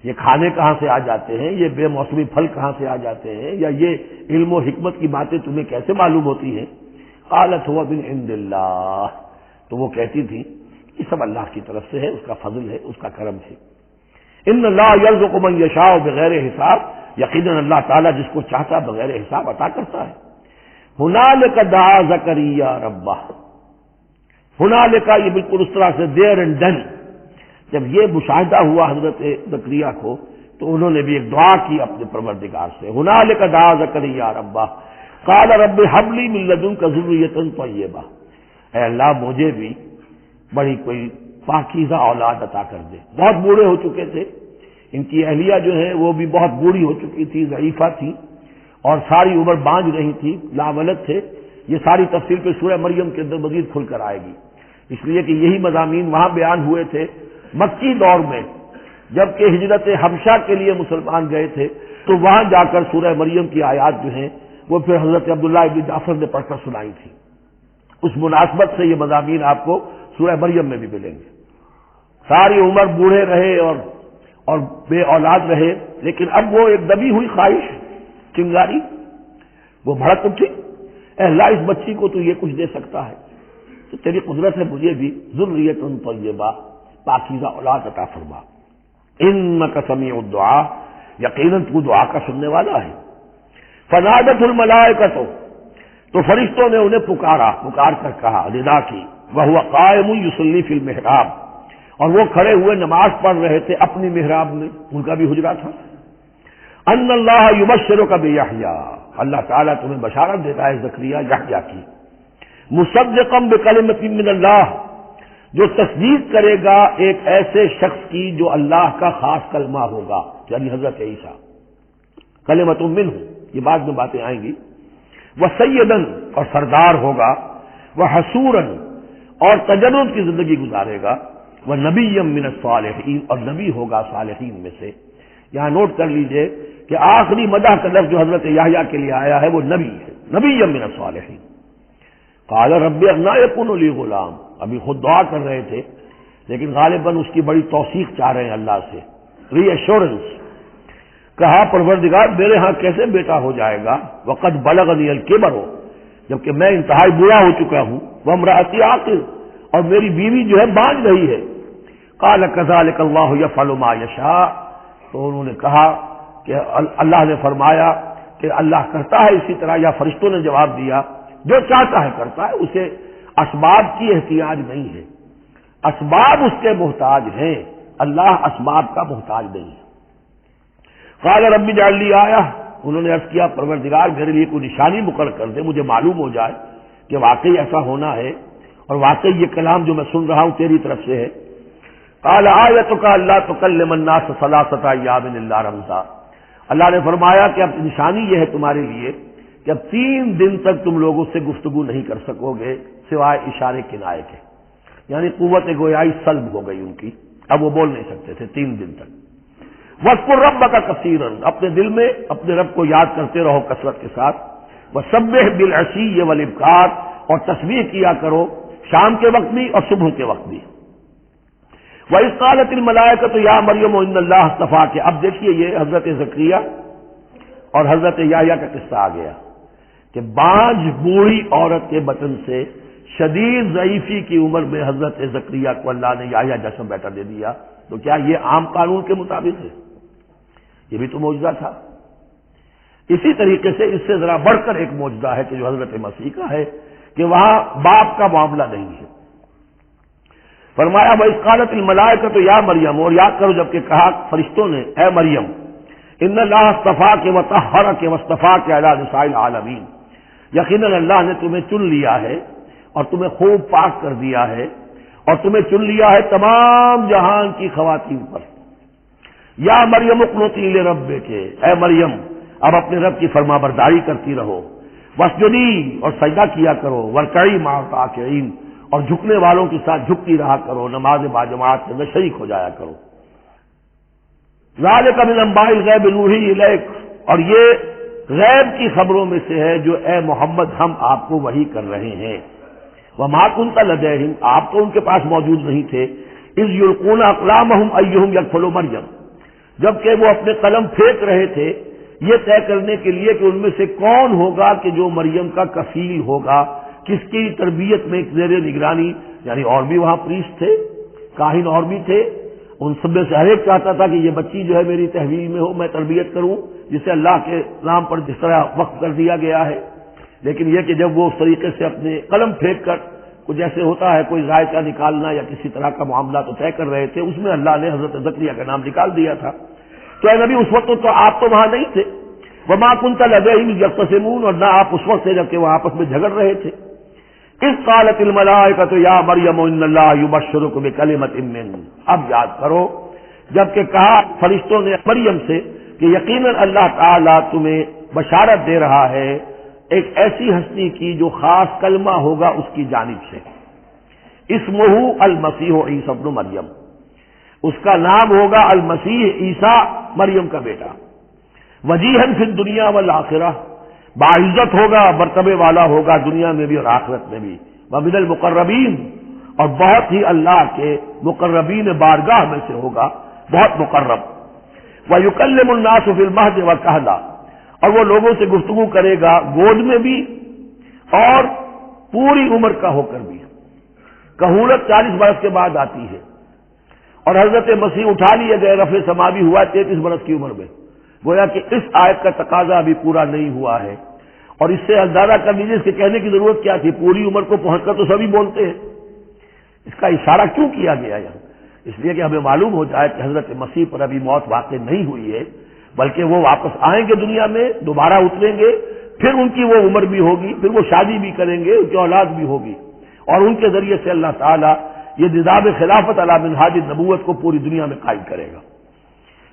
یہ کھانے کہاں سے آ جاتے ہیں، یہ بے موسمی پھل کہاں سے آ جاتے ہیں، یا یہ علم و حکمت کی باتیں تمہیں کیسے معلوم ہوتی ہیں۔ قالت هو من عند اللہ، تو وہ کہتی تھی یہ سب اللہ کی طرف سے ہے، اس کا فضل ہے، اس کا کرم ہے۔ ان اللہ یرزق من یشاء بغیر حساب، یقیناً اللہ تعالیٰ جس کو چاہتا بغیر حساب عطا کرتا ہے۔ ہنالک دعا زکریا ربہ، ہنالک یہ بالکل اس طرح سے دیر اینڈ ڈن، جب یہ مشاہدہ ہوا حضرت زکریا کو تو انہوں نے بھی ایک دعا کی اپنے پروردگار سے، ہنالک دعا زکریا ربہ قال رب هب لي من لدنك ذرية طيبة، اے اللہ مجھے بھی بڑی کوئی پاکیزہ اولاد عطا کر دے۔ بہت بوڑھے ہو چکے تھے، ان کی اہلیہ جو ہے وہ بھی بہت بوڑھی ہو چکی تھی، ضعیفہ تھی، اور ساری عمر بانجھ رہی تھی، لاولد تھے۔ یہ ساری تفصیل پہ سورہ مریم کے اندر مزید کھل کر آئے گی، اس لیے کہ یہی مضامین وہاں بیان ہوئے تھے مکی دور میں، جبکہ ہجرت حبشہ کے لیے مسلمان گئے تھے، تو وہاں جا کر سورہ مریم کی آیات جو ہیں وہ پھر حضرت عبداللہ ابن جعفر نے پڑھ کر سنائی تھی۔ اس مناسبت سے یہ مضامین آپ کو سورہ مریم میں بھی ملیں گے۔ ساری عمر بوڑھے رہے اور بے اولاد رہے، لیکن اب وہ ایک دبی ہوئی خواہش چنگاری وہ بھڑک اٹھی، اے اللہ اس بچی کو تو یہ کچھ دے سکتا ہے تو تیری قدرت ہے مجھے بھی ذریۃ طیبہ پاکیزہ اولاد عطا فرما، انک سمیع الدعاء، یقیناً تو دعا کا سننے والا ہے۔ فنادت الملائکۃ، تو فرشتوں نے انہیں پکار کر کہا، ندا کی، وہو قائم یصلی فی المحراب، اور وہ کھڑے ہوئے نماز پڑھ رہے تھے اپنی محراب میں، ان کا بھی حجرہ تھا۔ ان اللہ یبشرک بیحییٰ، اللہ تعالیٰ تمہیں بشارت دیتا ہے زکریا یحییٰ کی، مصدقا بکلمۃ من اللہ، جو تصدیق کرے گا ایک ایسے شخص کی جو اللہ کا خاص کلمہ ہوگا، یعنی حضرت عیسیٰ، کلمۃ منہ، یہ بعد میں باتیں آئیں گی۔ وسیدن، اور سردار ہوگا، وحسورن، اور تجرد کی زندگی گزارے گا، ونبی من الصالحین، اور نبی ہوگا صالحین میں سے۔ یہاں نوٹ کر لیجئے کہ آخری مدح کا لفظ جو حضرت یحییٰ کے لیے آیا ہے وہ نبی ہے، نبی من الصالحین۔ قال رب انا یکون لی غلام، ابھی خود دعا کر رہے تھے لیکن غالباً اس کی بڑی توثیق چاہ رہے ہیں اللہ سے، ری ایشورنس۔ کہا پروردگار میرے ہاں کیسے بیٹا ہو جائے گا، وقد بلغنی الکبر، جبکہ میں انتہائی بوڑھا ہو چکا ہوں، وامرأتی عاقر، اور میری بیوی جو ہے بانجھ رہی ہے۔ قال کذلک اللہ یفعل ما یشاء، تو انہوں نے کہا کہ اللہ نے فرمایا کہ اللہ کرتا ہے اسی طرح، یا فرشتوں نے جواب دیا جو چاہتا ہے کرتا ہے، اسے اسباب کی احتیاج نہیں ہے، اسباب اس کے محتاج ہیں، اللہ اسباب کا محتاج نہیں ہے۔ قال رب اجعل لی آیہ، انہوں نے عرض کیا پروردگار میرے لیے کوئی نشانی مقرر کر دے، مجھے معلوم ہو جائے کہ واقعی ایسا ہونا ہے اور واقعی یہ کلام جو میں سن رہا ہوں تیری طرف سے ہے۔ قال آیتک الا تکلم الناس ثلاثۃ ایام الا رمزا، اللہ نے فرمایا کہ اب نشانی یہ ہے تمہارے لیے کہ اب 3 دن تک تم لوگوں سے گفتگو نہیں کر سکو گے سوائے اشارے کنائے کے، یعنی قوت گویائی سلب ہو گئی ان کی، اب وہ بول نہیں سکتے تھے 3 دن تک۔ وَاذْكُر رَّبَّكَ كَثِيرًا، اپنے دل میں اپنے رب کو یاد کرتے رہو کثرت کے ساتھ، وَسَبِّحْ بِالْعَشِيِّ وَالْإِبْكَارِ، اور تسبیح کیا کرو شام کے وقت بھی اور صبح کے وقت بھی۔ وَإِذْ قَالَتِ الْمَلَائِكَةُ يَا مَرْيَمُ إِنَّ اللَّهَ اصْطَفَاكِ۔ اب دیکھیے یہ حضرت زکریا اور حضرت یحییٰ کا قصہ آ گیا کہ بانجھ بوڑھی عورت کے بطن سے شدید ضعیفی کی عمر میں حضرت زکریا کو اللہ نے یحییٰ جیسا بیٹا دے دیا، تو کیا یہ عام قانون کے مطابق ہے؟ یہ بھی تو معجزہ تھا۔ اسی طریقے سے اس سے ذرا بڑھ کر ایک معجزہ ہے کہ جو حضرت مسیح کا ہے کہ وہاں باپ کا معاملہ نہیں ہے۔ فرمایا وَإِذْ قَالَتِ الْمَلَائِكَةُ يَا مَرْيَمُ، اور یاد کرو جب کہ کہا فرشتوں نے اے مریم، ان اللہ اصطفاک وطہرک واصطفاک علی نساء العالمین، یقیناً اللہ نے تمہیں چن لیا ہے اور تمہیں خوب پاک کر دیا ہے اور تمہیں چن لیا ہے تمام جہان کی خواتین پر۔ یا مریم اقنتی لربک، اے مریم اب اپنے رب کی فرما برداری کرتی رہو، واسجدی اور سجدہ کیا کرو، ورکعی مع الراکعین اور جھکنے والوں کے ساتھ جھکتی رہا کرو، نماز باجماعت کے اندر شریک ہو جایا کرو۔ ذالک من انباء الغیب نوحی الیک، اور یہ غیب کی خبروں میں سے ہے جو اے محمد ہم آپ کو وحی کر رہے ہیں۔ وما کنت لدیہم، آپ تو ان کے پاس موجود نہیں تھے، اذ یلقون اقلامہم ایہم یکفل مریم، جبکہ وہ اپنے قلم پھینک رہے تھے یہ طے کرنے کے لیے کہ ان میں سے کون ہوگا کہ جو مریم کا کفیل ہوگا، کس کی تربیت میں زیر نگرانی، یعنی اور بھی وہاں پریسٹ تھے، کاہن اور بھی تھے، ان سب میں سے ہر ایک چاہتا تھا کہ یہ بچی جو ہے میری تحویل میں ہو، میں تربیت کروں، جسے اللہ کے نام پر جس طرح وقف کر دیا گیا ہے۔ لیکن یہ کہ جب وہ اس طریقے سے اپنے قلم پھینک کر کچھ ایسے ہوتا ہے کوئی ذائقہ نکالنا یا کسی طرح کا معاملہ تو طے کر رہے تھے، اس میں اللہ نے حضرت زکریا کا نام نکال دیا تھا۔ تو اے نبی اس وقت تو آپ تو وہاں نہیں تھے، وما کنت لدیہم یختصمون، اور نہ آپ اس وقت تھے جبکہ وہ آپس میں جھگڑ رہے تھے۔ اذ قالت الملائکۃ یا مریم ان اللہ یبشرک بکلمۃ منہ، اب یاد کرو جب کہ کہا فرشتوں نے مریم سے کہ یقیناً اللہ تعالیٰ تمہیں بشارت دے رہا ہے ایک ایسی ہستی کی جو خاص کلمہ ہوگا اس کی جانب سے، اسمہ المسیح عیسی ابن مریم، اس کا نام ہوگا المسیح عیسیٰ مریم کا بیٹا، وجیہا فی الدنیا والآخرہ، باعزت ہوگا، مرتبے والا ہوگا دنیا میں بھی اور آخرت میں بھی، ومن المقربین، اور بہت ہی اللہ کے مقربین بارگاہ میں سے ہوگا، بہت مقرب، وَيُكَلِّمُ النَّاسُ فِي الْمَهْدِ وَكَهْلًا، اور وہ لوگوں سے گفتگو کرے گا گود میں بھی اور پوری عمر کا ہو کر بھی۔ کہولت 40 برس کے بعد آتی ہے اور حضرت مسیح اٹھا لیے گئے، رفع سماوی ہوا 33 برس کی عمر میں، گویا کہ اس آیت کا تقاضا ابھی پورا نہیں ہوا ہے، اور اس سے اندازہ کر لیجیے اس کے کہنے کی ضرورت کیا تھی، پوری عمر کو پہنچ کر تو سبھی بولتے ہیں، اس کا اشارہ کیوں کیا گیا یہاں؟ اس لیے کہ ہمیں معلوم ہو جائے کہ حضرت مسیح پر ابھی موت واقع نہیں ہوئی ہے، بلکہ وہ واپس آئیں گے دنیا میں، دوبارہ اتریں گے، پھر ان کی وہ عمر بھی ہوگی، پھر وہ شادی بھی کریں گے، ان کی اولاد بھی ہوگی، اور ان کے ذریعے سے اللہ تعالیٰ یہ نظام خلافت علی منہاج النبوت کو پوری دنیا میں قائم کرے گا۔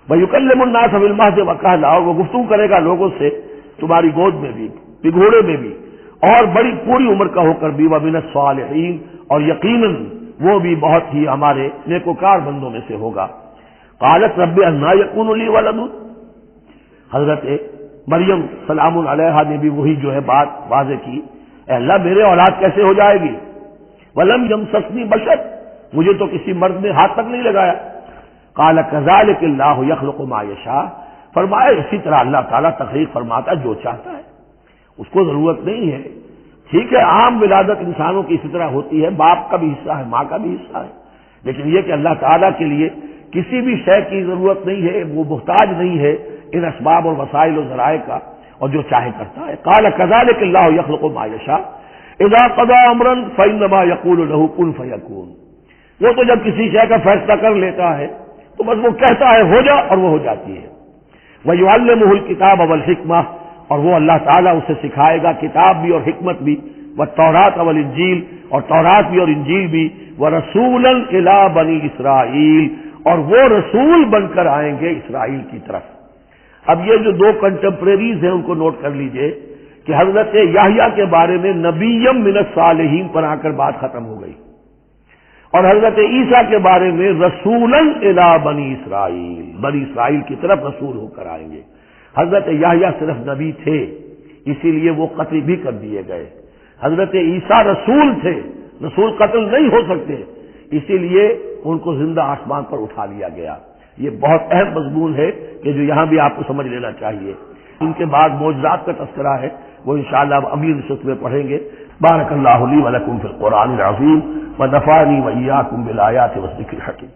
وَيُكَلِّمُ النَّاسَ فِي الْمَهْدِ وَكَهْلًا، اور وہ گفتگو کرے گا لوگوں سے تمہاری گود میں بھی، پگھوڑے میں بھی، اور بڑی پوری عمر کا ہو کر بھی، وَمِنَ الصَّالِحِينَ، اور یقیناً وہ بھی بہت ہی ہمارے نیکوکار بندوں میں سے ہوگا۔ قالت رب انا یکون لی ولد، حضرت مریم سلام علیہا نے بھی وہی جو ہے بات واضح کی، اے اللہ میرے اولاد کیسے ہو جائے گی، ولم یمسسنی بشر، مجھے تو کسی مرد نے ہاتھ تک نہیں لگایا۔ قال کذالک اللہ یخلق ما یشاء، فرمایا اسی طرح اللہ تعالیٰ تخلیق فرماتا جو چاہتا ہے، اس کو ضرورت نہیں ہے۔ ٹھیک ہے عام ولادت انسانوں کی اسی طرح ہوتی ہے، باپ کا بھی حصہ ہے، ماں کا بھی حصہ ہے، لیکن یہ کہ اللہ تعالیٰ کے لیے کسی بھی شے کی ضرورت نہیں ہے، وہ محتاج نہیں ہے ان اسباب اور وسائل و ذرائع کا، اور جو چاہے کرتا ہے۔ قال کذالک اللہ یخلق ما یشاء اذا قضى امرا فانما يقول له كن فيكون، وہ تو جب کسی شے کا فیصلہ کر لیتا ہے تو بس وہ کہتا ہے ہو جا اور وہ ہو جاتی ہے۔ وَيُعَلِّمُهُ الْكِتَابَ وَالْحِكْمَةَ، اور وہ اللہ تعالیٰ اسے سکھائے گا کتاب بھی اور حکمت بھی، والتوراۃ والانجیل، اور تورات بھی اور انجیل بھی، وَرَسُولًا إِلَىٰ بَنِي إِسرائیل، اور وہ رسول بن کر آئیں گے اسرائیل کی طرف۔ اب یہ جو دو کنٹمپریریز ہیں ان کو نوٹ کر لیجئے کہ حضرت یحییٰ کے بارے میں نبیم من الصالحین پر آ کر بات ختم ہو گئی، اور حضرت عیسیٰ کے بارے میں رسولاً الی بنی اسرائیل، بنی اسرائیل کی طرف رسول ہو کر آئیں گے۔ حضرت یحییٰ صرف نبی تھے اسی لیے وہ قتل بھی کر دیے گئے، حضرت عیسیٰ رسول تھے، رسول قتل نہیں ہو سکتے، اسی لیے ان کو زندہ آسمان پر اٹھا لیا گیا۔ یہ بہت اہم مضمون ہے کہ جو یہاں بھی آپ کو سمجھ لینا چاہیے۔ ان کے بعد معجزات کا تذکرہ ہے، وہ انشاءاللہ اب اگلی نشست میں پڑھیں گے۔ بارک اللہ لی و لکم فی القرآن العظیم ونفعنی و ایاکم بالآیات والذکر الحکیم۔